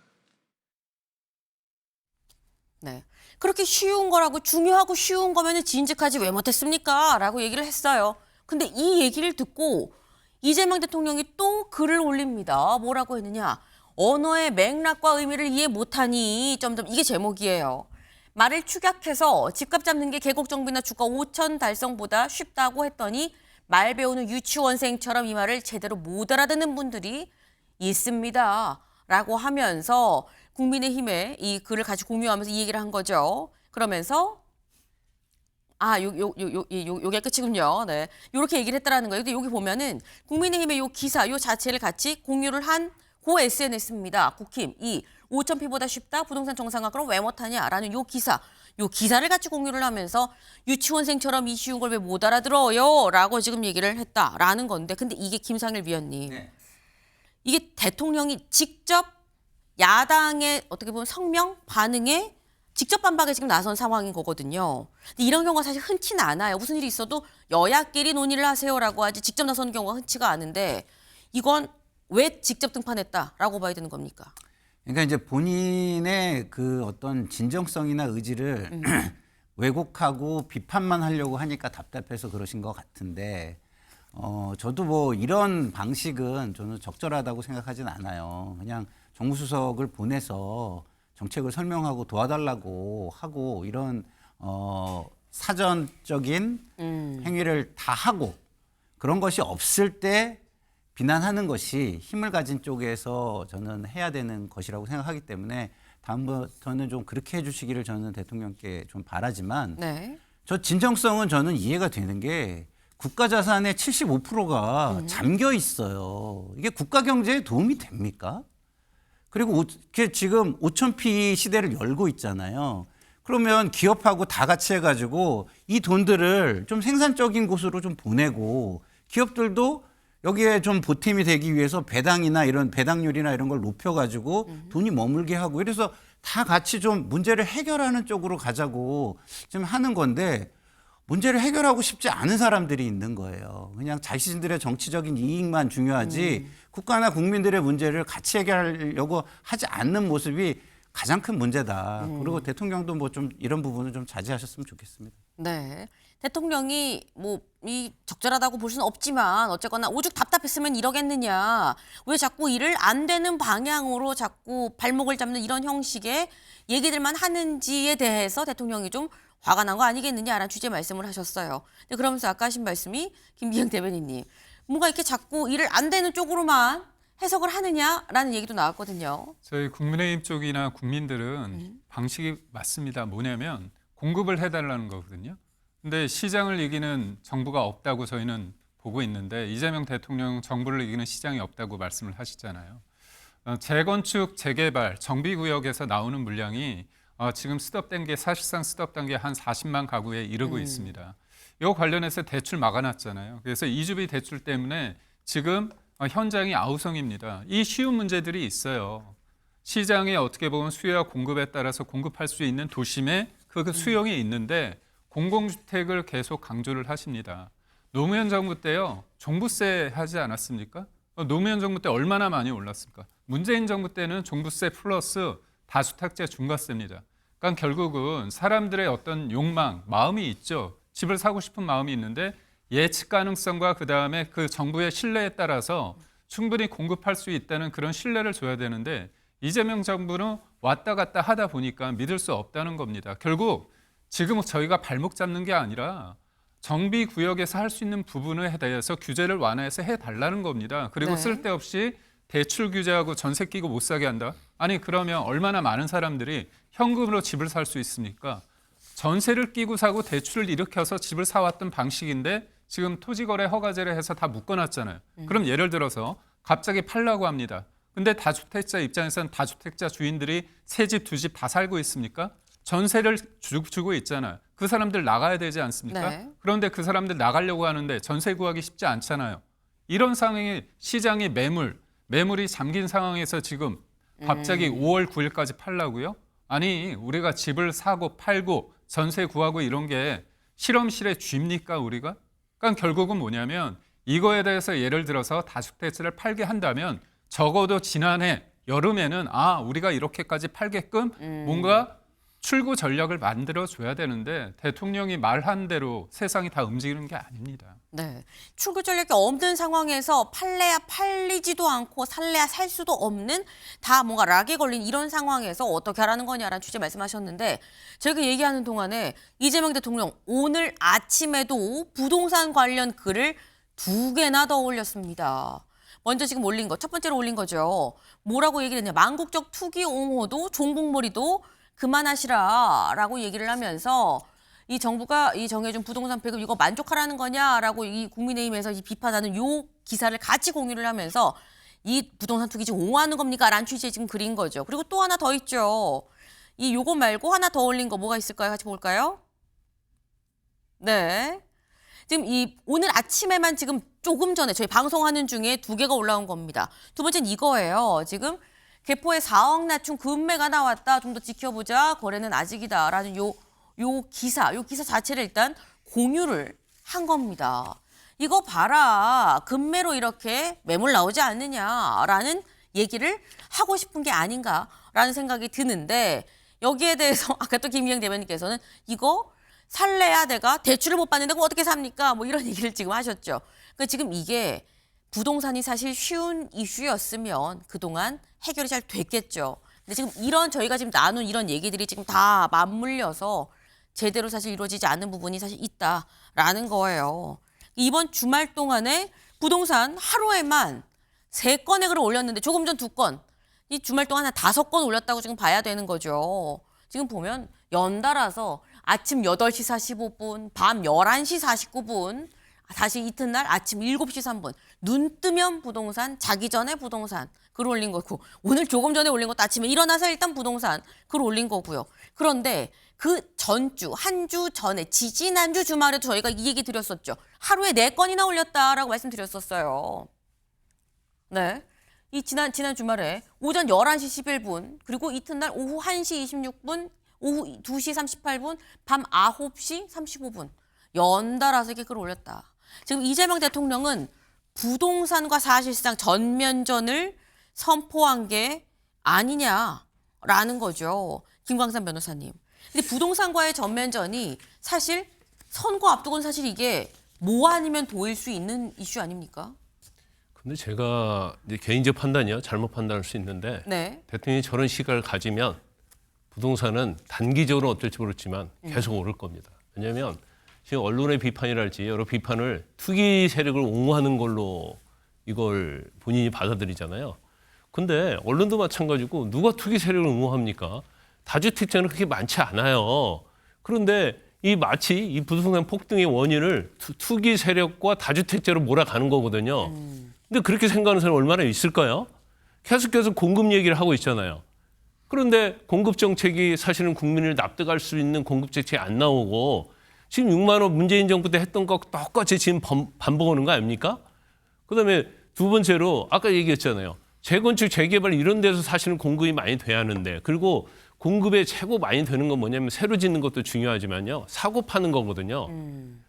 네. 그렇게 쉬운 거라고 중요하고 쉬운 거면 진즉하지 왜 못했습니까? 라고 얘기를 했어요. 근데 이 얘기를 듣고 이재명 대통령이 또 글을 올립니다. 뭐라고 했느냐. 언어의 맥락과 의미를 이해 못하니 점점 이게 제목이에요. 말을 축약해서 집값 잡는 게 계곡 정비나 주가 5천 달성보다 쉽다고 했더니 말 배우는 유치원생처럼 이 말을 제대로 못 알아듣는 분들이 있습니다. 라고 하면서 국민의힘에 이 글을 같이 공유하면서 이 얘기를 한 거죠. 그러면서 요게 끝이군요. 네. 요렇게 얘기를 했다라는 거예요. 근데 여기 보면은 국민의힘의 요 기사, 요 자체를 같이 공유를 한 고 SNS입니다. 국힘, 5,000피보다 쉽다? 부동산 정상화 그럼 왜 못하냐라는 요 기사를 같이 공유를 하면서 유치원생처럼 이 쉬운 걸 왜 못 알아들어요? 라고 지금 얘기를 했다라는 건데 근데 이게 김상일 위원님. 네. 이게 대통령이 직접 야당의 어떻게 보면 성명, 반응에 직접 반박에 지금 나선 상황인 거거든요. 근데 이런 경우가 사실 흔치는 않아요. 무슨 일이 있어도 여야끼리 논의를 하세요라고 하지 직접 나서는 경우가 흔치가 않은데 이건 왜 직접 등판했다라고 봐야 되는 겁니까? 그러니까 이제 본인의 그 어떤 진정성이나 의지를 왜곡하고 비판만 하려고 하니까 답답해서 그러신 것 같은데 저도 뭐 이런 방식은 저는 적절하다고 생각하진 않아요. 그냥 정무수석을 보내서 정책을 설명하고 도와달라고 하고 이런 사전적인 행위를 다 하고 그런 것이 없을 때 비난하는 것이 힘을 가진 쪽에서 저는 해야 되는 것이라고 생각하기 때문에 다음부터는 좀 그렇게 해주시기를 저는 대통령께 좀 바라지만 네. 저 진정성은 저는 이해가 되는 게 국가 자산의 75%가 잠겨 있어요. 이게 국가 경제에 도움이 됩니까? 그리고 이게 지금 5,000피 시대를 열고 있잖아요. 그러면 기업하고 다 같이 해가지고 이 돈들을 좀 생산적인 곳으로 좀 보내고 기업들도 여기에 좀 보탬이 되기 위해서 배당이나 이런 배당률이나 이런 걸 높여가지고 돈이 머물게 하고 이래서 다 같이 좀 문제를 해결하는 쪽으로 가자고 지금 하는 건데 문제를 해결하고 싶지 않은 사람들이 있는 거예요. 그냥 자신들의 정치적인 이익만 중요하지 국가나 국민들의 문제를 같이 해결하려고 하지 않는 모습이 가장 큰 문제다. 그리고 대통령도 뭐 좀 이런 부분은 좀 자제하셨으면 좋겠습니다. 네. 대통령이 이 적절하다고 볼 수는 없지만 어쨌거나 오죽 답답했으면 이러겠느냐. 왜 자꾸 일을 안 되는 방향으로 자꾸 발목을 잡는 이런 형식의 얘기들만 하는지에 대해서 대통령이 좀 화가 난 거 아니겠느냐라는 취지의 말씀을 하셨어요. 근데 그러면서 아까 하신 말씀이 김기현 대변인님 뭔가 이렇게 자꾸 일을 안 되는 쪽으로만 해석을 하느냐라는 얘기도 나왔거든요. 저희 국민의힘 쪽이나 국민들은 방식이 맞습니다. 뭐냐면 공급을 해달라는 거거든요. 근데 시장을 이기는 정부가 없다고 저희는 보고 있는데 이재명 대통령 정부를 이기는 시장이 없다고 말씀을 하시잖아요. 재건축, 재개발, 정비구역에서 나오는 물량이 지금 스톱된 게 사실상 스톱된 게 한 40만 가구에 이르고 있습니다. 이거 관련해서 대출 막아놨잖아요. 그래서 이주비 대출 때문에 지금 현장이 아우성입니다. 이 쉬운 문제들이 있어요. 시장에 어떻게 보면 수요와 공급에 따라서 공급할 수 있는 도심에 그 수용이 있는데 공공주택을 계속 강조를 하십니다. 노무현 정부 때요. 종부세 하지 않았습니까? 노무현 정부 때 얼마나 많이 올랐습니까? 문재인 정부 때는 종부세 플러스 다주택자 중과세입니다. 그러니까 결국은 사람들의 어떤 욕망, 마음이 있죠. 집을 사고 싶은 마음이 있는데 예측 가능성과 그다음에 그 정부의 신뢰에 따라서 충분히 공급할 수 있다는 그런 신뢰를 줘야 되는데 이재명 정부는 왔다 갔다 하다 보니까 믿을 수 없다는 겁니다. 결국 지금 저희가 발목 잡는 게 아니라 정비구역에서 할 수 있는 부분에 대해서 규제를 완화해서 해달라는 겁니다. 그리고 네. 쓸데없이 대출 규제하고 전세 끼고 못 사게 한다? 아니 그러면 얼마나 많은 사람들이 현금으로 집을 살 수 있습니까? 전세를 끼고 사고 대출을 일으켜서 집을 사왔던 방식인데 지금 토지거래 허가제를 해서 다 묶어놨잖아요. 그럼 예를 들어서 갑자기 팔라고 합니다. 근데 다주택자 입장에서는 다주택자 주인들이 세 집, 두 집 다 살고 있습니까? 전세를 주고 있잖아요. 그 사람들 나가야 되지 않습니까? 네. 그런데 그 사람들 나가려고 하는데 전세 구하기 쉽지 않잖아요. 이런 상황이 시장이 매물이 잠긴 상황에서 지금 갑자기 5월 9일까지 팔라고요? 아니 우리가 집을 사고 팔고 전세 구하고 이런 게 실험실의 쥐입니까 우리가? 그러니까 결국은 뭐냐면 이거에 대해서 예를 들어서 다주택자를 팔게 한다면 적어도 지난해 여름에는 우리가 이렇게까지 팔게끔 뭔가 출구 전략을 만들어줘야 되는데 대통령이 말한 대로 세상이 다 움직이는 게 아닙니다. 네. 출구 전략이 없는 상황에서 팔래야 팔리지도 않고 살래야 살 수도 없는 다 뭔가 락에 걸린 이런 상황에서 어떻게 하라는 거냐라는 취지 말씀하셨는데 저희가 얘기하는 동안에 이재명 대통령 오늘 아침에도 부동산 관련 글을 2개나 더 올렸습니다. 먼저 지금 올린 거, 첫 번째로 올린 거죠. 뭐라고 얘기를 했냐. 망국적 투기 옹호도 종북몰이도 그만하시라라고 얘기를 하면서 이 정부가 이 정해준 부동산 배급 이거 만족하라는 거냐라고 이 국민의힘에서 이 비판하는 요 기사를 같이 공유를 하면서 이 부동산 투기 지금 옹호하는 겁니까? 라는 취지의 지금 글인 거죠. 그리고 또 하나 더 있죠. 이 요거 말고 하나 더 올린 거 뭐가 있을까요? 같이 볼까요? 네. 지금 이 오늘 아침에만 지금 조금 전에 저희 방송하는 중에 2개가 올라온 겁니다. 두 번째는 이거예요. 지금 개포에 4억 낮춘 금매가 나왔다. 좀 더 지켜보자. 거래는 아직이다라는 요 기사 자체를 일단 공유를 한 겁니다. 이거 봐라. 금매로 이렇게 매물 나오지 않느냐라는 얘기를 하고 싶은 게 아닌가라는 생각이 드는데 여기에 대해서 아까 또 김기현 대변인께서는 이거 살래야 내가 대출을 못 받는데 그럼 어떻게 삽니까? 뭐 이런 얘기를 지금 하셨죠. 그러니까 지금 이게 부동산이 사실 쉬운 이슈였으면 그동안 해결이 잘 됐겠죠. 근데 지금 이런 저희가 지금 나눈 이런 얘기들이 지금 다 맞물려서 제대로 사실 이루어지지 않는 부분이 사실 있다라는 거예요. 이번 주말 동안에 부동산 하루에만 3건의 글을 올렸는데 조금 전 2건, 이 주말 동안 한 5건 올렸다고 지금 봐야 되는 거죠. 지금 보면 연달아서 아침 8시 45분, 밤 11시 49분, 다시 이튿날 아침 7시 3분, 눈 뜨면 부동산, 자기 전에 부동산 글 올린 거고, 오늘 조금 전에 올린 것도 아침에 일어나서 일단 부동산 글 올린 거고요. 그런데 그 전주, 한 주 전에 지지난주 주말에도 저희가 이 얘기 드렸었죠. 하루에 4건이나 올렸다라고 말씀드렸었어요. 네. 이 지난 주말에 오전 11시 11분, 그리고 이튿날 오후 1시 26분, 오후 2시 38분, 밤 9시 35분. 연달아서 이렇게 글을 올렸다. 지금 이재명 대통령은 부동산과 사실상 전면전을 선포한 게 아니냐라는 거죠. 김광삼 변호사님. 근데 부동산과의 전면전이 사실 선거 앞두고는 사실 이게 뭐 아니면 도일 수 있는 이슈 아닙니까? 근데 제가 이제 개인적 판단이요. 잘못 판단할 수 있는데 네. 대통령이 저런 시각을 가지면 부동산은 단기적으로 어떨지 모르지만 계속 오를 겁니다. 왜냐하면 지금 언론의 비판이랄지 여러 비판을 투기 세력을 옹호하는 걸로 이걸 본인이 받아들이잖아요. 근데 언론도 마찬가지고 누가 투기 세력을 옹호합니까? 다주택자는 그렇게 많지 않아요. 그런데 마치 이 부동산 폭등의 원인을 투기 세력과 다주택자로 몰아가는 거거든요. 근데 그렇게 생각하는 사람이 얼마나 있을까요? 계속해서 공급 얘기를 하고 있잖아요. 그런데 공급 정책이 사실은 국민을 납득할 수 있는 공급 정책이 안 나오고 지금 6만 원 문재인 정부 때 했던 거 똑같이 지금 반복하는 거 아닙니까? 그다음에 두 번째로 아까 얘기했잖아요. 재건축, 재개발 이런 데서 사실은 공급이 많이 돼야 하는데, 그리고 공급에 최고 많이 되는 건 뭐냐면 새로 짓는 것도 중요하지만요. 사고 파는 거거든요.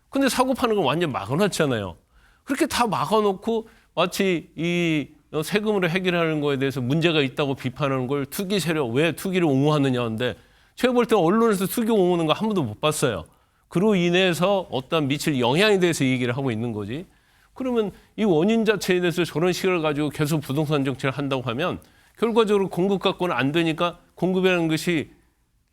근데 사고 파는 건 완전 막아놨잖아요. 그렇게 다 막아놓고 마치 이 세금으로 해결하는 거에 대해서 문제가 있다고 비판하는 걸 투기 세력, 왜 투기를 옹호하느냐인데 제가 볼 때 언론에서 투기 옹호하는 거 한 번도 못 봤어요. 그로 인해서 어떤 미칠 영향에 대해서 얘기를 하고 있는 거지. 그러면 이 원인 자체에 대해서 저런 시각을 가지고 계속 부동산 정책을 한다고 하면 결과적으로 공급 갖고는 안 되니까 공급이라는 것이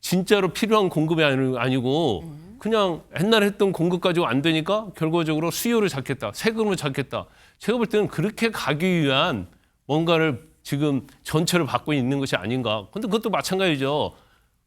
진짜로 필요한 공급이 아니고 그냥 옛날에 했던 공급 가지고 안 되니까 결과적으로 수요를 잡겠다, 세금을 잡겠다. 제가 볼 때는 그렇게 가기 위한 뭔가를 지금 전철을 받고 있는 것이 아닌가. 근데 그것도 마찬가지죠.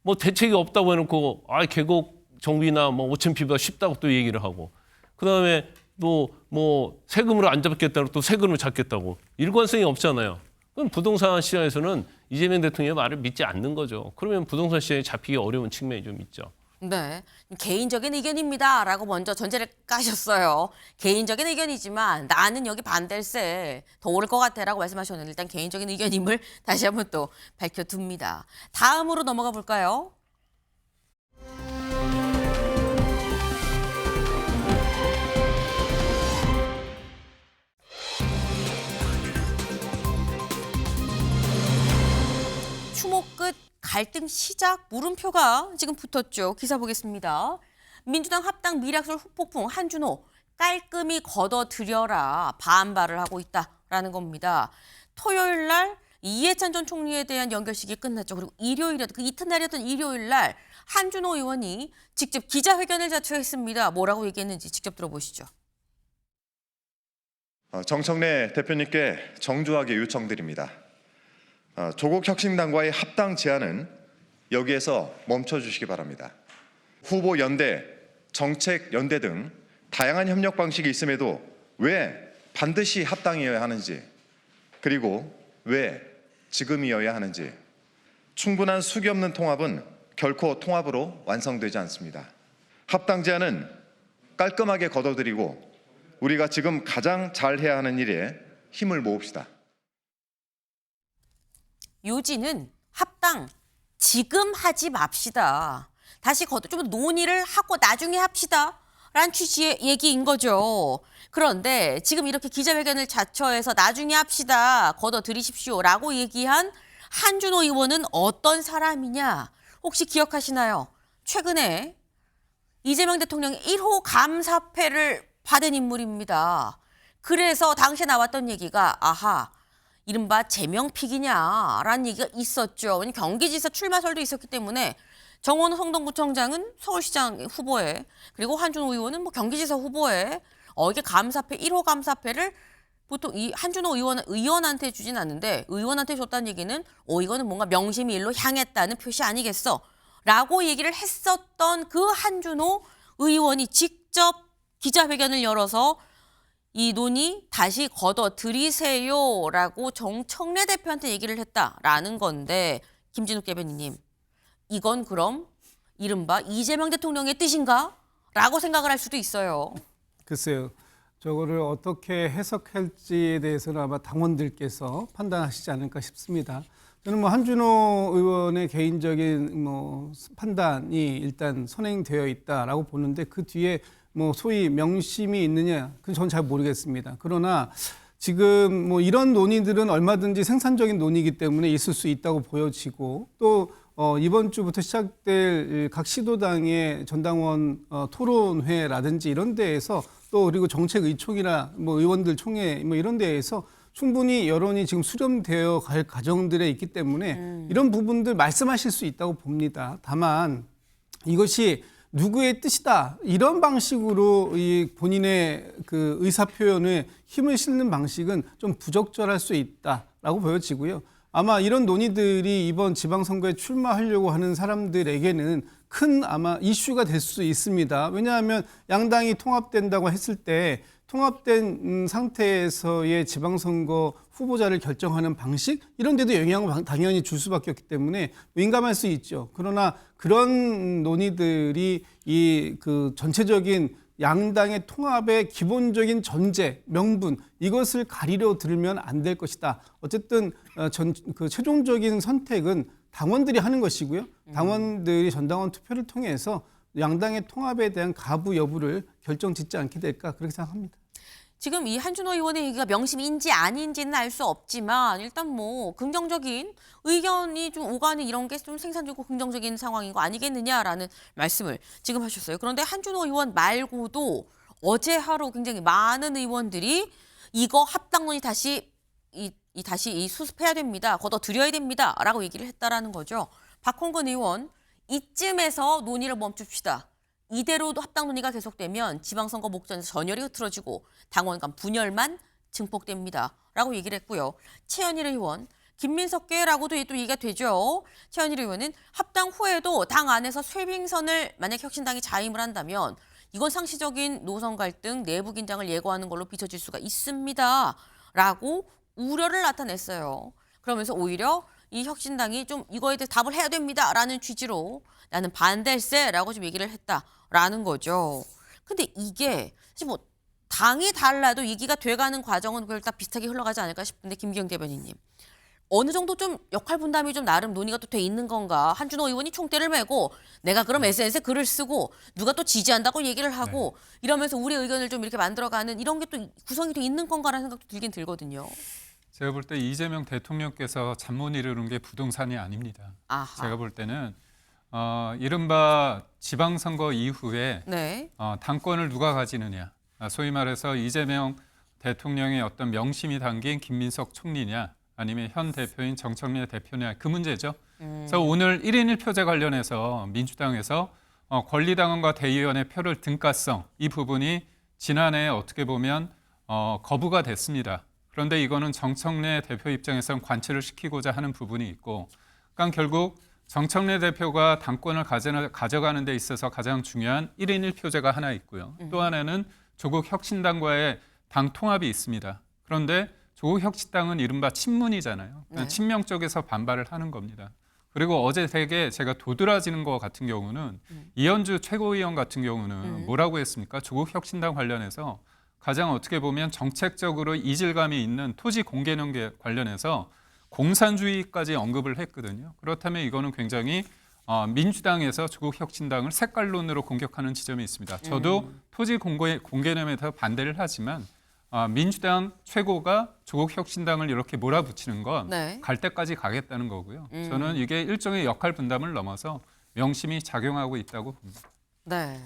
뭐 대책이 없다고 해놓고 계곡 정비나 뭐 5,000피부가 쉽다고 또 얘기를 하고, 그다음에 또 뭐 세금으로 안 잡겠다고 또 세금을 잡겠다고. 일관성이 없잖아요. 그럼 부동산 시장에서는 이재명 대통령의 말을 믿지 않는 거죠. 그러면 부동산 시장에 잡히기 어려운 측면이 좀 있죠. 네, 개인적인 의견입니다라고 먼저 전제를 까셨어요. 개인적인 의견이지만 나는 여기 반댈세 더 오를 것 같아라고 말씀하셨는데 일단 개인적인 의견임을 다시 한번 또 밝혀둡니다. 다음으로 넘어가 볼까요? 추모 끝 갈등 시작 물음표가 지금 붙었죠. 기사 보겠습니다. 민주당 합당 미락설 후폭풍 한준호 깔끔히 걷어들여라 반발을 하고 있다라는 겁니다. 토요일 날 이해찬 전 총리에 대한 연결식이 끝났죠. 그리고 일요일에 그 이튿날이었던 일요일 날 한준호 의원이 직접 기자회견을 자초했습니다. 뭐라고 얘기했는지 직접 들어보시죠. 정청래 대표님께 정중하게 요청드립니다. 조국 혁신당과의 합당 제안은 여기에서 멈춰주시기 바랍니다. 후보 연대, 정책 연대 등 다양한 협력 방식이 있음에도 왜 반드시 합당이어야 하는지, 그리고 왜 지금이어야 하는지, 충분한 숙이 없는 통합은 결코 통합으로 완성되지 않습니다. 합당 제안은 깔끔하게 걷어들이고 우리가 지금 가장 잘해야 하는 일에 힘을 모읍시다. 요지는 합당 지금 하지 맙시다. 다시 좀 논의를 하고 나중에 합시다. 라는 취지의 얘기인 거죠. 그런데 지금 이렇게 기자회견을 자처해서 나중에 합시다. 걷어들이십시오. 라고 얘기한 한준호 의원은 어떤 사람이냐? 혹시 기억하시나요? 최근에 이재명 대통령의 1호 감사패를 받은 인물입니다. 그래서 당시에 나왔던 얘기가 이른바 제명픽이냐라는 얘기가 있었죠. 경기지사 출마설도 있었기 때문에 정원호 성동구청장은 서울시장 후보에, 그리고 한준호 의원은 뭐 경기지사 후보에 이게 감사패 1호 감사패를 보통 이 한준호 의원한테 주진 않는데 의원한테 줬다는 얘기는 이거는 뭔가 명심이 일로 향했다는 표시 아니겠어? 라고 얘기를 했었던 그 한준호 의원이 직접 기자회견을 열어서 이 논의 다시 걷어들이세요라고 정청래 대표한테 얘기를 했다라는 건데 김진욱 대변인님, 이건 그럼 이른바 이재명 대통령의 뜻인가? 라고 생각을 할 수도 있어요. 글쎄요. 저거를 어떻게 해석할지에 대해서는 아마 당원들께서 판단하시지 않을까 싶습니다. 저는 뭐 한준호 의원의 개인적인 뭐 판단이 일단 선행되어 있다라고 보는데 그 뒤에 뭐 소위 명심이 있느냐, 그건 저는 잘 모르겠습니다. 그러나 지금 뭐 이런 논의들은 얼마든지 생산적인 논의이기 때문에 있을 수 있다고 보여지고 또 이번 주부터 시작될 각 시도당의 전당원 토론회라든지 이런 데에서 또 그리고 정책의총이나 뭐 의원들 총회 뭐 이런 데에서 충분히 여론이 지금 수렴되어 갈 과정들에 있기 때문에 이런 부분들 말씀하실 수 있다고 봅니다. 다만 이것이 누구의 뜻이다 이런 방식으로 이 본인의 그 의사 표현에 힘을 실는 방식은 좀 부적절할 수 있다라고 보여지고요. 아마 이런 논의들이 이번 지방선거에 출마하려고 하는 사람들에게는 큰 아마 이슈가 될 수 있습니다. 왜냐하면 양당이 통합된다고 했을 때 통합된 상태에서의 지방선거 후보자를 결정하는 방식 이런 데도 영향을 당연히 줄 수밖에 없기 때문에 민감할 수 있죠. 그러나 그런 논의들이 이 그 전체적인 양당의 통합의 기본적인 전제, 명분 이것을 가리려 들면 안 될 것이다. 어쨌든 그 최종적인 선택은 당원들이 하는 것이고요. 당원들이 전당원 투표를 통해서 양당의 통합에 대한 가부 여부를 결정짓지 않게 될까 그렇게 생각합니다. 지금 이 한준호 의원의 얘기가 명심인지 아닌지는 알 수 없지만 일단 뭐 긍정적인 의견이 좀 오가는 이런 게 좀 생산적이고 긍정적인 상황인 거 아니겠느냐라는 말씀을 지금 하셨어요. 그런데 한준호 의원 말고도 어제 하루 굉장히 많은 의원들이 이거 합당론이 다시 수습해야 됩니다. 걷어들여야 됩니다라고 얘기를 했다라는 거죠. 박홍근 의원, 이쯤에서 논의를 멈춥시다. 이대로도 합당 논의가 계속되면 지방선거 목전에서 전열이 흐트러지고 당원 간 분열만 증폭됩니다. 라고 얘기를 했고요. 최현일 의원, 김민석계라고도 또 얘기가 되죠. 최현일 의원은 합당 후에도 당 안에서 쇄빙선을 만약 혁신당이 자임을 한다면 이건 상시적인 노선 갈등, 내부 긴장을 예고하는 걸로 비춰질 수가 있습니다. 라고 우려를 나타냈어요. 그러면서 오히려 이 혁신당이 좀 이거에 대해 답을 해야 됩니다라는 취지로 나는 반댈세라고 좀 얘기를 했다라는 거죠. 근데 이게 사실 뭐 당이 달라도 얘기가 돼가는 과정은 그걸 다 비슷하게 흘러가지 않을까 싶은데 김기영 대변인님. 어느 정도 좀 역할 분담이 좀 나름 논의가 또 돼 있는 건가? 한준호 의원이 총대를 메고 내가 그럼 SNS에 글을 쓰고 누가 또 지지한다고 얘기를 하고 이러면서 우리 의견을 좀 이렇게 만들어가는 이런 게 또 구성이 돼 있는 건가라는 생각도 들긴 들거든요. 제가 볼 때 이재명 대통령께서 잠못 이루는 게 부동산이 아닙니다. 아하. 제가 볼 때는 이른바 지방선거 이후에 네. 당권을 누가 가지느냐. 소위 말해서 이재명 대통령의 어떤 명심이 담긴 김민석 총리냐 아니면 현 대표인 정청래 대표냐 그 문제죠. 그래서 오늘 1인 1표제 관련해서 민주당에서 권리당원과 대의원의 표를 등가성 이 부분이 지난해 어떻게 보면 거부가 됐습니다. 그런데 이거는 정청래 대표 입장에서는 관철을 시키고자 하는 부분이 있고 그러니까 결국 정청래 대표가 당권을 가져가는 데 있어서 가장 중요한 1인 1표제가 하나 있고요. 또 하나는 조국 혁신당과의 당 통합이 있습니다. 그런데 조국 혁신당은 이른바 친문이잖아요. 네. 친명 쪽에서 반발을 하는 겁니다. 그리고 어제 되게 제가 도드라지는 것 같은 경우는 이현주 최고위원 같은 경우는 뭐라고 했습니까? 조국 혁신당 관련해서 가장 어떻게 보면 정책적으로 이질감이 있는 토지 공개념 관련해서 공산주의까지 언급을 했거든요. 그렇다면 이거는 굉장히 민주당에서 조국 혁신당을 색깔론으로 공격하는 지점이 있습니다. 저도 토지 공개념에 대해 반대를 하지만 민주당 최고가 조국 혁신당을 이렇게 몰아붙이는 건 갈 때까지 가겠다는 거고요. 저는 이게 일종의 역할 분담을 넘어서 명심이 작용하고 있다고 봅니다. 네.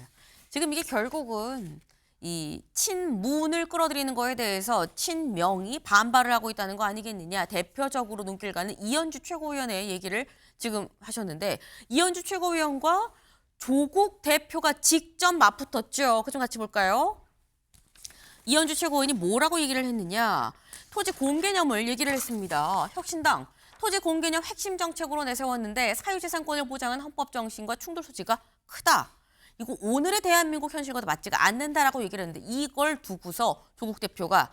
지금 이게 결국은 이 친문을 끌어들이는 거에 대해서 친명이 반발을 하고 있다는 거 아니겠느냐. 대표적으로 눈길 가는 이현주 최고위원의 얘기를 지금 하셨는데 이현주 최고위원과 조국 대표가 직접 맞붙었죠. 그 좀 같이 볼까요? 이현주 최고위원이 뭐라고 얘기를 했느냐. 토지 공개념을 얘기를 했습니다. 혁신당 토지 공개념 핵심 정책으로 내세웠는데 사유재산권을 보장한 헌법 정신과 충돌 소지가 크다. 이거 오늘의 대한민국 현실과도 맞지가 않는다라고 얘기를 했는데 이걸 두고서 조국 대표가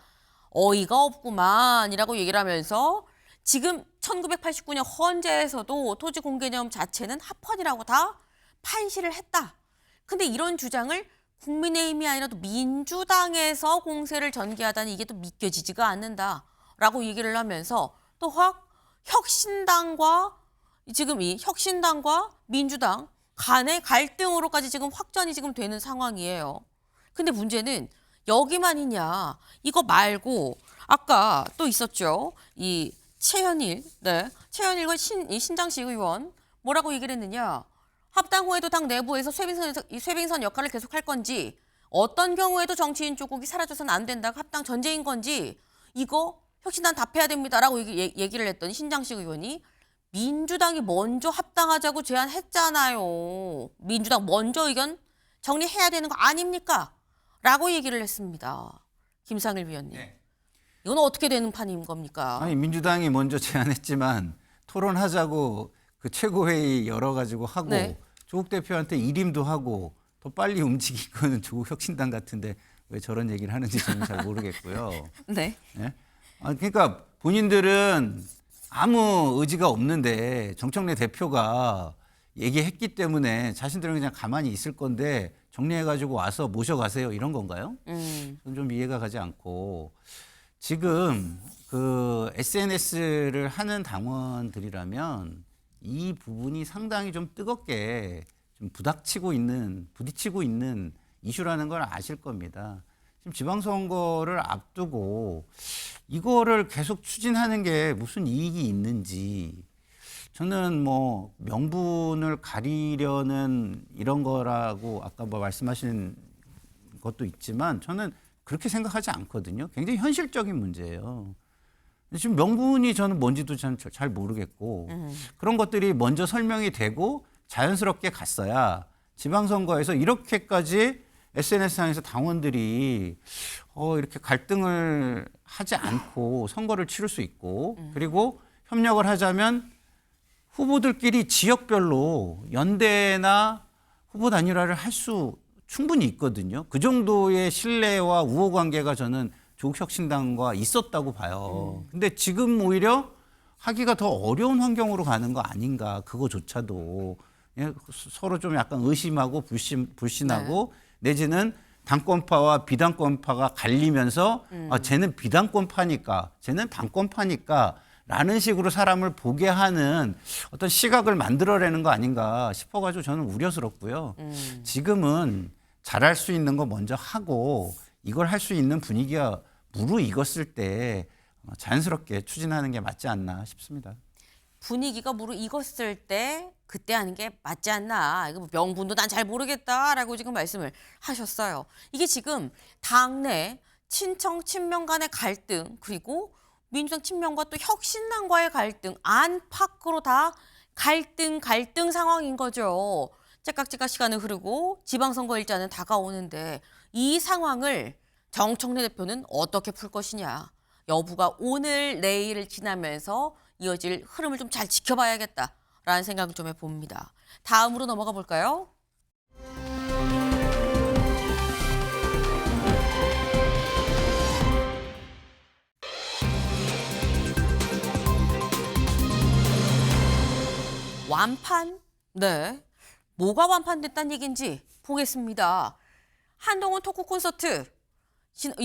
어이가 없구만이라고 얘기를 하면서 지금 1989년 헌재에서도 토지 공개념 자체는 합헌이라고 다 판시를 했다. 근데 이런 주장을 국민의힘이 아니라도 민주당에서 공세를 전개하다니 이게 또 믿겨지지가 않는다라고 얘기를 하면서 또 혁신당과 지금 이 혁신당과 민주당 간의 갈등으로까지 지금 확전이 지금 되는 상황이에요. 근데 문제는 여기만이냐. 이거 말고 아까 또 있었죠. 이 최현일, 최현일과 신장식 의원 뭐라고 얘기를 했느냐. 합당 후에도 당 내부에서 쇄빙선 역할을 계속할 건지 어떤 경우에도 정치인 조국이 사라져서는 안 된다. 합당 전제인 건지 이거 혁신당 답해야 됩니다라고 얘기를 했더니 신장식 의원이 민주당이 먼저 합당하자고 제안했잖아요. 민주당 먼저 의견 정리해야 되는 거 아닙니까? 라고 얘기를 했습니다. 김상일 위원님. 네. 이건 어떻게 되는 판인 겁니까? 아니 민주당이 먼저 제안했지만 토론하자고 그 최고회의 열어가지고 하고 네. 조국 대표한테 일임도 하고 더 빨리 움직인 거는 조국 혁신당 같은데 왜 저런 얘기를 하는지 저는 잘 모르겠고요. 네. 네? 그러니까 본인들은 아무 의지가 없는데 정청래 대표가 얘기했기 때문에 자신들은 그냥 가만히 있을 건데 정리해가지고 와서 모셔가세요 이런 건가요? 그건 좀 이해가 가지 않고 지금 그 SNS를 하는 당원들이라면 이 부분이 상당히 좀 뜨겁게 좀 부딪히고 있는 이슈라는 걸 아실 겁니다. 지금 지방선거를 앞두고 이거를 계속 추진하는 게 무슨 이익이 있는지 저는 뭐 명분을 가리려는 이런 거라고 아까 뭐 말씀하신 것도 있지만 저는 그렇게 생각하지 않거든요. 굉장히 현실적인 문제예요. 지금 명분이 저는 뭔지도 잘 모르겠고 그런 것들이 먼저 설명이 되고 자연스럽게 갔어야 지방선거에서 이렇게까지 SNS상에서 당원들이 이렇게 갈등을 하지 않고 선거를 치를 수 있고 그리고 협력을 하자면 후보들끼리 지역별로 연대나 후보 단일화를 할 수 충분히 있거든요. 그 정도의 신뢰와 우호 관계가 저는 조국 혁신당과 있었다고 봐요. 근데 지금 오히려 하기가 더 어려운 환경으로 가는 거 아닌가 그거조차도 서로 좀 약간 의심하고 불신하고 내지는 당권파와 비당권파가 갈리면서 쟤는 비당권파니까 쟤는 당권파니까 라는 식으로 사람을 보게 하는 어떤 시각을 만들어내는 거 아닌가 싶어가지고 저는 우려스럽고요. 지금은 잘할 수 있는 거 먼저 하고 이걸 할 수 있는 분위기가 무르익었을 때 자연스럽게 추진하는 게 맞지 않나 싶습니다. 분위기가 무르익었을 때 그때 하는 게 맞지 않나. 이거 명분도 난 잘 모르겠다라고 지금 말씀을 하셨어요. 이게 지금 당내 친청 친명 간의 갈등 그리고 민주당 친명과 또 혁신당과의 갈등 안팎으로 다 갈등 상황인 거죠. 째깍째깍 시간은 흐르고 지방선거 일자는 다가오는데 이 상황을 정청래 대표는 어떻게 풀 것이냐. 여부가 오늘 내일을 지나면서 이어질 흐름을 좀 잘 지켜봐야겠다라는 생각을 좀 해봅니다. 다음으로 넘어가 볼까요? 완판? 네. 뭐가 완판됐다는 얘기인지 보겠습니다. 한동훈 토크 콘서트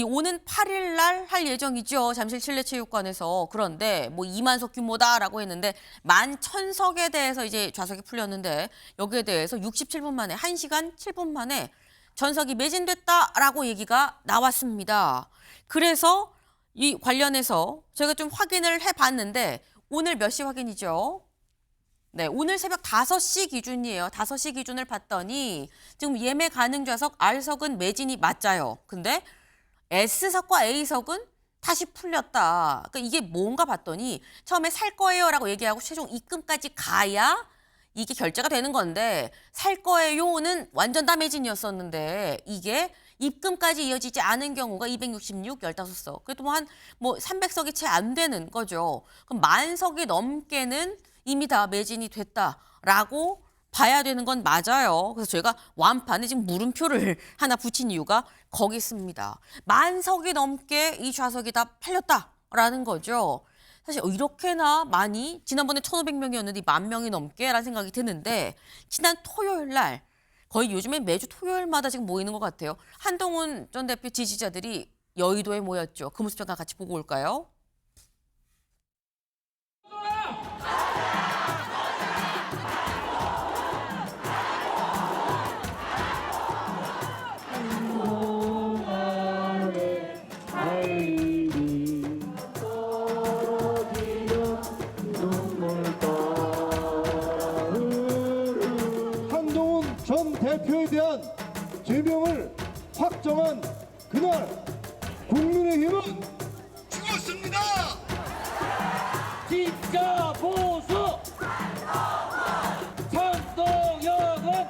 오는 8일 날 할 예정이죠. 잠실 실내체육관에서. 그런데 뭐 2만석 규모다라고 했는데 11,000석에 대해서 이제 좌석이 풀렸는데 여기에 대해서 67분 만에 1시간 7분 만에 전석이 매진됐다라고 얘기가 나왔습니다. 그래서 이 관련해서 저희가 좀 확인을 해봤는데 오늘 몇 시 확인이죠? 네, 오늘 새벽 5시 기준이에요. 5시 기준을 봤더니 지금 예매 가능 좌석 R석은 매진이 맞아요. 근데 S석과 A석은 다시 풀렸다. 그러니까 이게 뭔가 봤더니 처음에 살 거예요라고 얘기하고 최종 입금까지 가야 이게 결제가 되는 건데 살 거예요는 완전 다 매진이었었는데 이게 입금까지 이어지지 않은 경우가 266, 15석. 그래도 뭐 300석이 채 안 되는 거죠. 그럼 10,000석이 넘게는 이미 다 매진이 됐다라고 봐야 되는 건 맞아요. 그래서 저희가 완판에 지금 물음표를 하나 붙인 이유가 거기 있습니다. 10,000석이 넘게 이 좌석이 다 팔렸다라는 거죠. 사실 이렇게나 많이 지난번에 1,500명이었는데 10,000명이 넘게라는 생각이 드는데 지난 토요일 날 거의 요즘에 매주 토요일마다 지금 모이는 것 같아요. 한동훈 전 대표 지지자들이 여의도에 모였죠. 그 모습 잠깐 같이 보고 올까요? 한동훈 전 대표에 대한 제명을 확정한 그날 국민의힘은 죽었습니다. 진짜 보수 선동혁은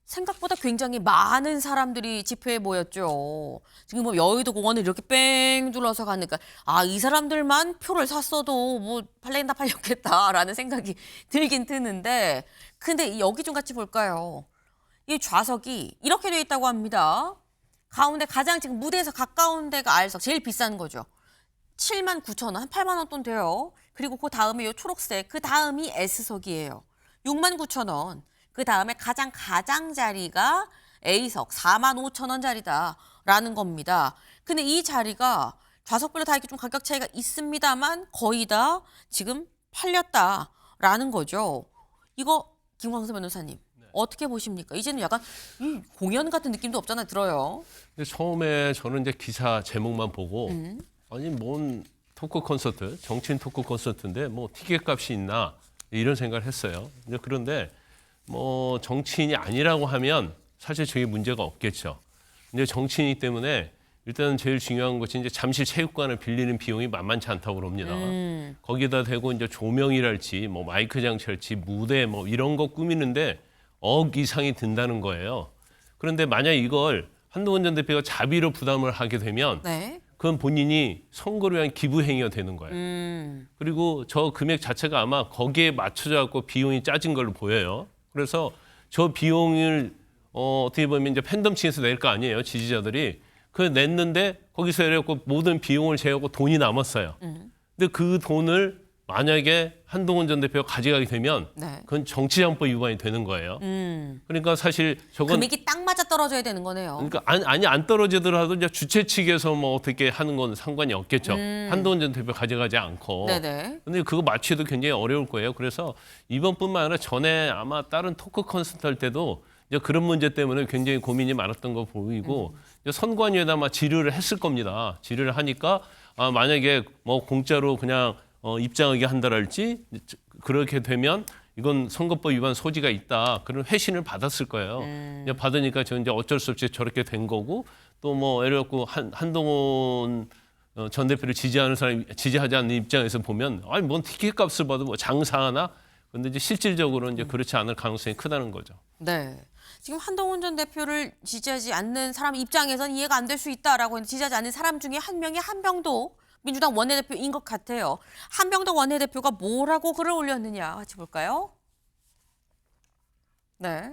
생각보다 굉장히 많은 사람들이 집회에 모였죠. 지금 뭐 여의도 공원을 이렇게 뺑 둘러서 가니까 이 사람들만 표를 샀어도 뭐 팔린다 팔렸겠다라는 생각이 들긴 드는데 근데 여기 좀 같이 볼까요? 이 좌석이 이렇게 돼 있다고 합니다. 가운데 가장 지금 무대에서 가까운 데가 R석, 제일 비싼 거죠. 79,000원, 한 8만 원 돈 돼요. 그리고 그 다음에 이 초록색, 그 다음이 S석이에요. 69,000원. 그 다음에 가장자리가 A석 45,000원짜리다라는 겁니다. 근데 이 자리가 좌석별로 다 이렇게 좀 가격 차이가 있습니다만 거의 다 지금 팔렸다라는 거죠. 이거 김광수 변호사님 어떻게 보십니까? 이제는 약간 공연 같은 느낌도 없잖아요. 들어요. 근데 처음에 저는 이제 기사 제목만 보고 아니 뭔 토크 콘서트, 정치인 토크 콘서트인데 뭐 티켓 값이 있나 이런 생각을 했어요. 그런데 뭐 정치인이 아니라고 하면 사실 저게 문제가 없겠죠. 근데 정치인이기 때문에 일단 제일 중요한 것이 이제 잠실 체육관을 빌리는 비용이 만만치 않다고 그럽니다. 거기다 대고 이제 조명이랄지 뭐 마이크 장치랄지 무대 뭐 이런 거 꾸미는데 억 이상이 든다는 거예요. 그런데 만약 이걸 한동훈 전 대표가 자비로 부담을 하게 되면 네. 그건 본인이 선거를 위한 기부 행위가 되는 거예요. 그리고 저 금액 자체가 아마 거기에 맞춰져 갖고 비용이 짜진 걸로 보여요. 그래서 저 비용을 어떻게 보면 이제 팬덤 층에서 낼 거 아니에요. 지지자들이. 그 냈는데 거기서 이래갖고 모든 비용을 제하고 돈이 남았어요. 근데 그 돈을 만약에 한동훈 전 대표가 가져가게 되면 네. 그건 정치자금법 위반이 되는 거예요. 그러니까 사실 저건 금액이 딱 맞아 떨어져야 되는 거네요. 그러니까 안 떨어지더라도 이제 주최 측에서 뭐 어떻게 하는 건 상관이 없겠죠. 한동훈 전 대표 가져가지 않고. 네네. 근데 그거 맞추기도 굉장히 어려울 거예요. 그래서 이번뿐만 아니라 전에 아마 다른 토크 콘서트 할 때도 이제 그런 문제 때문에 굉장히 고민이 많았던 거 보이고 이제 선관위에다 아마 질의를 했을 겁니다. 질의를 하니까 만약에 뭐 공짜로 그냥 입장하게 한다랄지 그렇게 되면 이건 선거법 위반 소지가 있다. 그런 회신을 받았을 거예요. 이제 받으니까 저 이제 어쩔 수 없이 저렇게 된 거고 또 뭐 예를 들고 한동훈 전 대표를 지지하는 사람이 지지하지 않는 입장에서 보면 아니 뭔 티켓 값을 봐도 뭐 장사하나? 근데 이제 실질적으로 이제 그렇지 않을 가능성이 크다는 거죠. 네. 지금 한동훈 전 대표를 지지하지 않는 사람 입장에서는 이해가 안 될 수 있다라고 했는데 지지하지 않는 사람 중에 한 명이 한병도 민주당 원내대표인 것 같아요. 한병도 원내대표가 뭐라고 글을 올렸느냐 같이 볼까요? 네.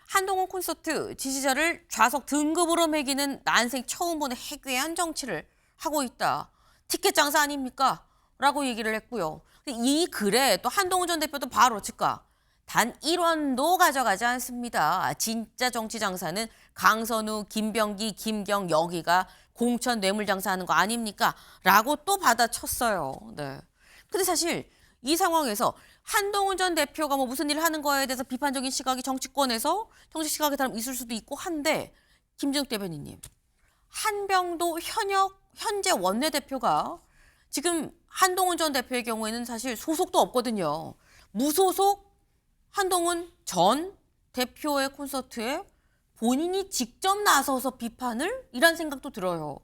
한동훈 콘서트 지지자를 좌석 등급으로 매기는 난생 처음 보는 해괴한 정치를 하고 있다. 티켓 장사 아닙니까? 라고 얘기를 했고요. 이 글에 또 한동훈 전 대표도 바로 즉각 단 1원도 가져가지 않습니다. 진짜 정치 장사는 강선우, 김병기, 김경 여기가 공천 뇌물 장사하는 거 아닙니까? 라고 또 받아쳤어요. 네. 근데 사실 이 상황에서 한동훈 전 대표가 뭐 무슨 일을 하는 거에 대해서 비판적인 시각이 정치권에서 정치 시각에 따르면 있을 수도 있고 한데 김정욱 대변인님. 한병도 현재 원내대표가 지금 한동훈 전 대표의 경우에는 사실 소속도 없거든요. 무소속 한동훈 전 대표의 콘서트에 본인이 직접 나서서 비판을? 이란 생각도 들어요.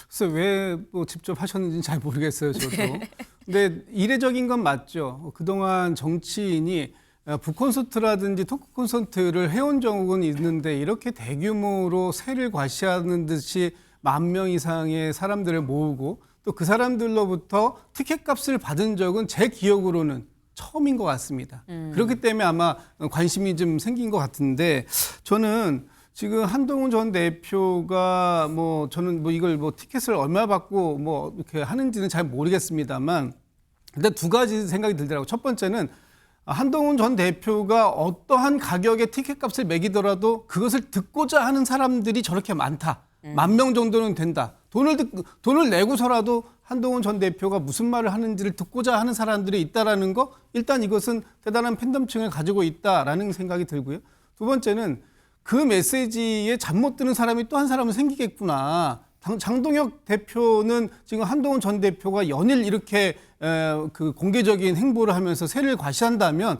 그래서 왜 뭐 직접 하셨는지는 잘 모르겠어요, 저도. 네. 근데 이례적인 건 맞죠. 그동안 정치인이 북콘서트라든지 토크 콘서트를 해온 적은 있는데 이렇게 대규모로 세를 과시하는 듯이 10,000명 이상의 사람들을 모으고 또 그 사람들로부터 티켓 값을 받은 적은 제 기억으로는 처음인 것 같습니다. 그렇기 때문에 아마 관심이 좀 생긴 것 같은데 저는 지금 한동훈 전 대표가 저는 이걸 티켓을 얼마 받고 이렇게 하는지는 잘 모르겠습니다만 일단 두 가지 생각이 들더라고요. 첫 번째는 한동훈 전 대표가 어떠한 가격의 티켓 값을 매기더라도 그것을 듣고자 하는 사람들이 저렇게 많다. 10,000명 정도는 된다. 돈을 내고서라도 한동훈 전 대표가 무슨 말을 하는지를 듣고자 하는 사람들이 있다라는 거, 일단 이것은 대단한 팬덤층을 가지고 있다라는 생각이 들고요. 두 번째는 그 메시지에 잠 못 드는 사람이 또 한 사람은 생기겠구나. 장동혁 대표는 지금 한동훈 전 대표가 연일 이렇게 그 공개적인 행보를 하면서 세를 과시한다면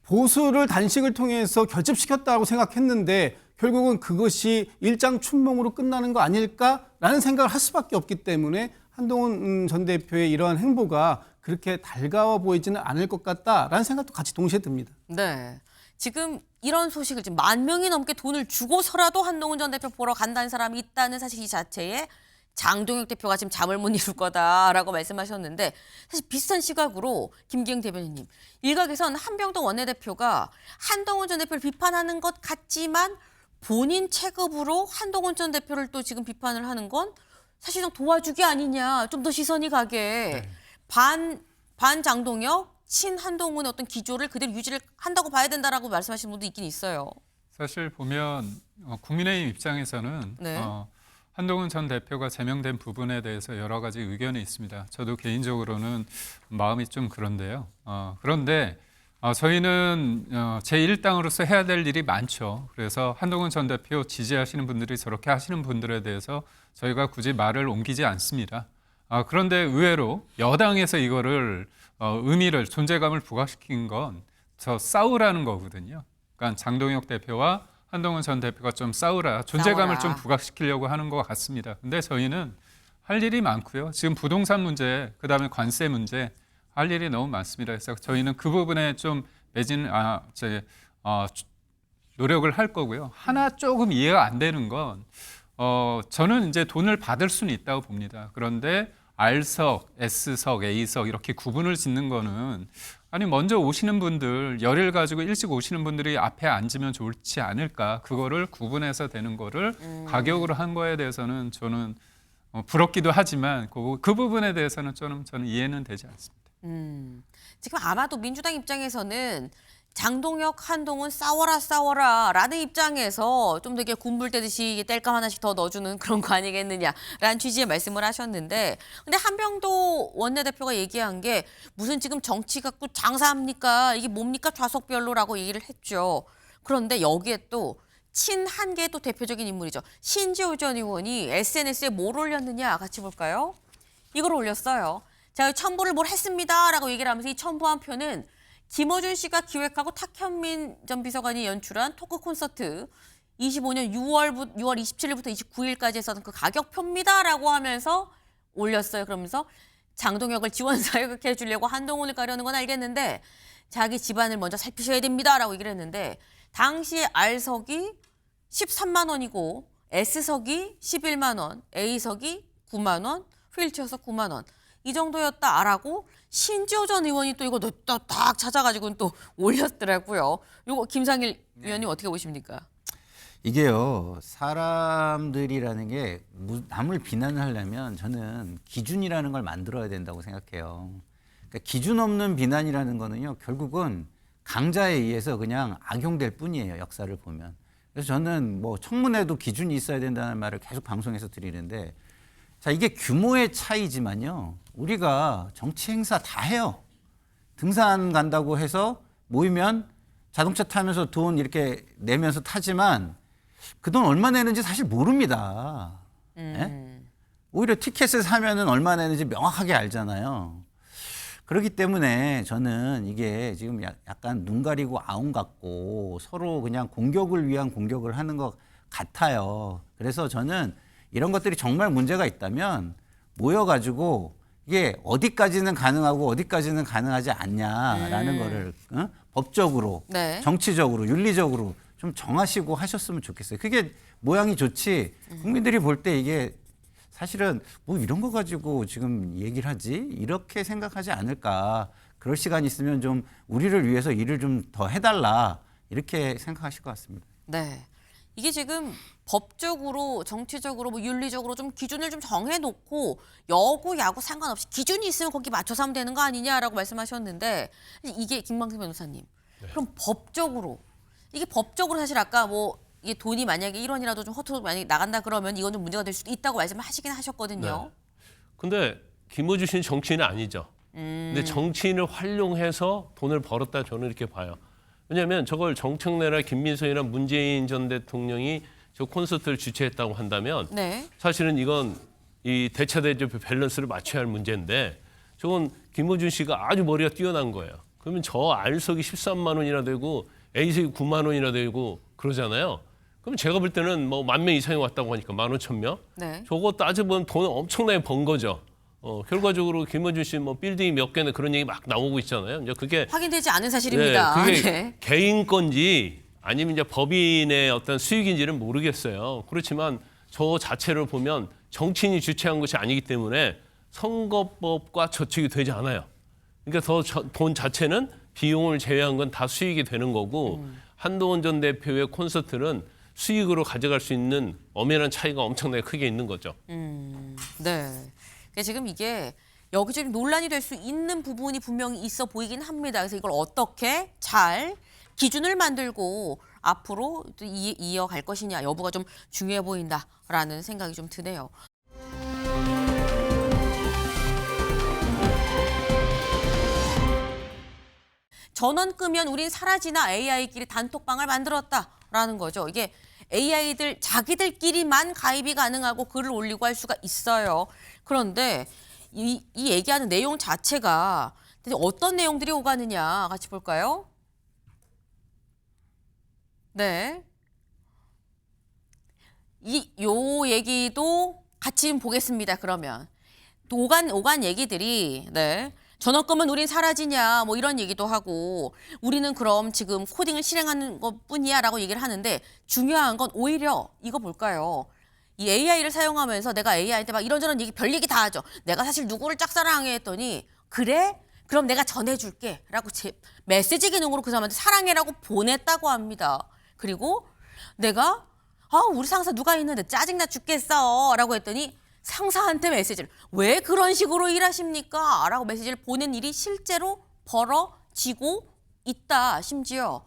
보수를 단식을 통해서 결집시켰다고 생각했는데 결국은 그것이 일장춘몽으로 끝나는 거 아닐까라는 생각을 할 수밖에 없기 때문에 한동훈 전 대표의 이러한 행보가 그렇게 달가워 보이지는 않을 것 같다라는 생각도 같이 동시에 듭니다. 네. 지금 이런 소식을 지금 10,000명이 넘게 돈을 주고서라도 한동훈 전 대표 보러 간다는 사람이 있다는 사실 이 자체에 장동혁 대표가 지금 잠을 못 이룰 거다라고 말씀하셨는데 사실 비슷한 시각으로 김기영 대변인님, 일각에선 한병도 원내대표가 한동훈 전 대표를 비판하는 것 같지만 본인 체급으로 한동훈 전 대표를 또 지금 비판을 하는 건 사실상 도와주기 아니냐, 좀 더 시선이 가게 반 장동혁 친 한동훈의 어떤 기조를 그대로 유지를 한다고 봐야 된다라고 말씀하시는 분도 있긴 있어요. 사실 보면 국민의힘 입장에서는 네. 한동훈 전 대표가 제명된 부분에 대해서 여러 가지 의견이 있습니다. 저도 개인적으로는 마음이 좀 그런데요. 그런데 저희는 제1당으로서 해야 될 일이 많죠. 그래서 한동훈 전 대표 지지하시는 분들이 저렇게 하시는 분들에 대해서 저희가 굳이 말을 옮기지 않습니다. 그런데 의외로 여당에서 이거를 의미를, 존재감을 부각시킨 건 저 싸우라는 거거든요. 그러니까 장동혁 대표와 한동훈 전 대표가 좀 싸우라, 존재감을 좀 부각시키려고 하는 것 같습니다. 근데 저희는 할 일이 많고요. 지금 부동산 문제, 그다음에 관세 문제 할 일이 너무 많습니다. 그래서 저희는 그 부분에 좀 노력을 할 거고요. 하나 조금 이해가 안 되는 건 저는 이제 돈을 받을 수는 있다고 봅니다. 그런데 R석, S석, A석 이렇게 구분을 짓는 거는 아니 먼저 오시는 분들, 열의를 가지고 일찍 오시는 분들이 앞에 앉으면 좋지 않을까. 그거를 구분해서 되는 거를 가격으로 한 거에 대해서는 저는 부럽기도 하지만 그 부분에 대해서는 저는 이해는 되지 않습니다. 지금 아마도 민주당 입장에서는 장동혁, 한동훈 싸워라 라는 입장에서 좀 되게 군불 떼듯이 땔감 하나씩 더 넣어주는 그런 거 아니겠느냐라는 취지의 말씀을 하셨는데 근데 한병도 원내대표가 얘기한 게 무슨 지금 정치 갖고 장사합니까? 이게 뭡니까? 좌석별로라고 얘기를 했죠. 그런데 여기에 또 친한계의 또 대표적인 인물이죠. 신지호 전 의원이 SNS에 뭘 올렸느냐 같이 볼까요? 이걸 올렸어요. 제가 첨부를 뭘 했습니다라고 얘기를 하면서 이 첨부한 표는 김어준 씨가 기획하고 탁현민 전 비서관이 연출한 토크 콘서트 25년 6월 27일부터 29일까지 했었던 그 가격표입니다라고 하면서 올렸어요. 그러면서 장동혁을 지원 사격해 주려고 한동훈을 가려는 건 알겠는데 자기 집안을 먼저 살피셔야 됩니다라고 얘기를 했는데 당시에 R석이 13만 원이고 S석이 11만 원, A석이 9만 원, 휠체어석 9만 원. 이 정도였다라고 신지호 전 의원이 또 이거 딱 찾아가지고 또 올렸더라고요. 이거 김상일 의원님 어떻게 보십니까? 이게요, 사람들이라는 게 남을 비난하려면 저는 기준이라는 걸 만들어야 된다고 생각해요. 그러니까 기준 없는 비난이라는 거는요, 결국은 강자에 의해서 그냥 악용될 뿐이에요, 역사를 보면. 그래서 저는 청문회도 기준이 있어야 된다는 말을 계속 방송에서 드리는데 자, 이게 규모의 차이지만요. 우리가 정치 행사 다 해요. 등산 간다고 해서 모이면 자동차 타면서 돈 이렇게 내면서 타지만 그 돈 얼마 내는지 사실 모릅니다. 예? 오히려 티켓을 사면은 얼마 내는지 명확하게 알잖아요. 그렇기 때문에 저는 이게 지금 약간 눈 가리고 아웅 같고 서로 그냥 공격을 위한 공격을 하는 것 같아요. 그래서 저는 이런 것들이 정말 문제가 있다면 모여가지고 이게 어디까지는 가능하고 어디까지는 가능하지 않냐라는 거를 법적으로, 네. 정치적으로, 윤리적으로 좀 정하시고 하셨으면 좋겠어요. 그게 모양이 좋지. 국민들이 볼 때 이게 사실은 뭐 이런 거 가지고 지금 얘기를 하지? 이렇게 생각하지 않을까. 그럴 시간 있으면 좀 우리를 위해서 일을 좀 더 해달라. 이렇게 생각하실 것 같습니다. 네. 이게 지금 법적으로, 정치적으로, 뭐 윤리적으로 좀 기준을 좀 정해놓고 여고, 야구 상관없이 기준이 있으면 거기 맞춰서 하면 되는 거 아니냐라고 말씀하셨는데 이게 김광석 변호사님. 그럼 법적으로 이게 법적으로 사실 아까 뭐 이게 돈이 만약에 1원이라도 좀 허투루 만약에 나간다 그러면 이건 좀 문제가 될 수도 있다고 말씀을 하시긴 하셨거든요. 네. 근데 김어준 씨는 정치인은 아니죠. 근데 정치인을 활용해서 돈을 벌었다 저는 이렇게 봐요. 왜냐하면 저걸 정청래나 김민석이나 문재인 전 대통령이 저 콘서트를 주최했다고 한다면 네. 사실은 이건 이 대차대조 밸런스를 맞춰야 할 문제인데 저건 김어준 씨가 아주 머리가 뛰어난 거예요. 그러면 저 R석이 13만 원이나 되고 A석이 9만 원이나 되고 그러잖아요. 그럼 제가 볼 때는 뭐 10,000명 이상이 왔다고 하니까 15,000명. 네. 저거 따져보면 돈 엄청나게 번 거죠. 결과적으로 김어준 씨 뭐 빌딩이 몇 개나 그런 얘기 막 나오고 있잖아요. 이제 그게 확인되지 않은 사실입니다. 네, 그게 네. 개인 건지 아니면 이제 법인의 어떤 수익인지는 모르겠어요. 그렇지만 저 자체를 보면 정치인이 주최한 것이 아니기 때문에 선거법과 저축이 되지 않아요. 그러니까 돈 자체는 비용을 제외한 건 다 수익이 되는 거고 한동훈 전 대표의 콘서트는 수익으로 가져갈 수 있는 엄연한 차이가 엄청나게 크게 있는 거죠. 네. 그러니까 지금 이게 여기저기 논란이 될 수 있는 부분이 분명히 있어 보이긴 합니다. 그래서 이걸 어떻게 잘 기준을 만들고 앞으로 또 이어갈 것이냐 여부가 좀 중요해 보인다라는 생각이 좀 드네요. 전원 끄면 우린 사라지나 AI끼리 단톡방을 만들었다라는 거죠. 이게 AI들 자기들끼리만 가입이 가능하고 글을 올리고 할 수가 있어요. 그런데 이 얘기하는 내용 자체가 어떤 내용들이 오가느냐 같이 볼까요? 네. 요 얘기도 같이 좀 보겠습니다. 그러면 오간 얘기들이 네. 전원 끄면 우린 사라지냐 뭐 이런 얘기도 하고 우리는 그럼 지금 코딩을 실행하는 것뿐이야 라고 얘기를 하는데 중요한 건 오히려 이거 볼까요? 이 AI를 사용하면서 내가 AI한테 막 이런저런 얘기 별 얘기 다 하죠. 내가 사실 누구를 짝사랑해 했더니 그래? 그럼 내가 전해줄게 라고 메시지 기능으로 그 사람한테 사랑해라고 보냈다고 합니다. 그리고 내가 우리 상사 누가 있는데 짜증나 죽겠어 라고 했더니 상사한테 메시지를 왜 그런 식으로 일하십니까? 라고 메시지를 보낸 일이 실제로 벌어지고 있다. 심지어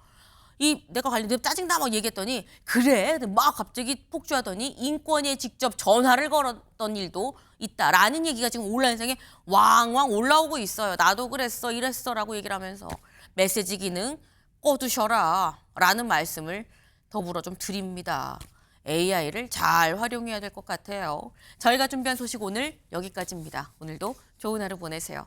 내가 관련된 짜증나 막 얘기했더니 그래 막 갑자기 폭주하더니 인권위에 직접 전화를 걸었던 일도 있다라는 얘기가 지금 온라인상에 왕왕 올라오고 있어요. 나도 그랬어 이랬어 라고 얘기를 하면서 메시지 기능 꺼두셔라 라는 말씀을 더불어 좀 드립니다. AI를 잘 활용해야 될 것 같아요. 저희가 준비한 소식 오늘 여기까지입니다. 오늘도 좋은 하루 보내세요.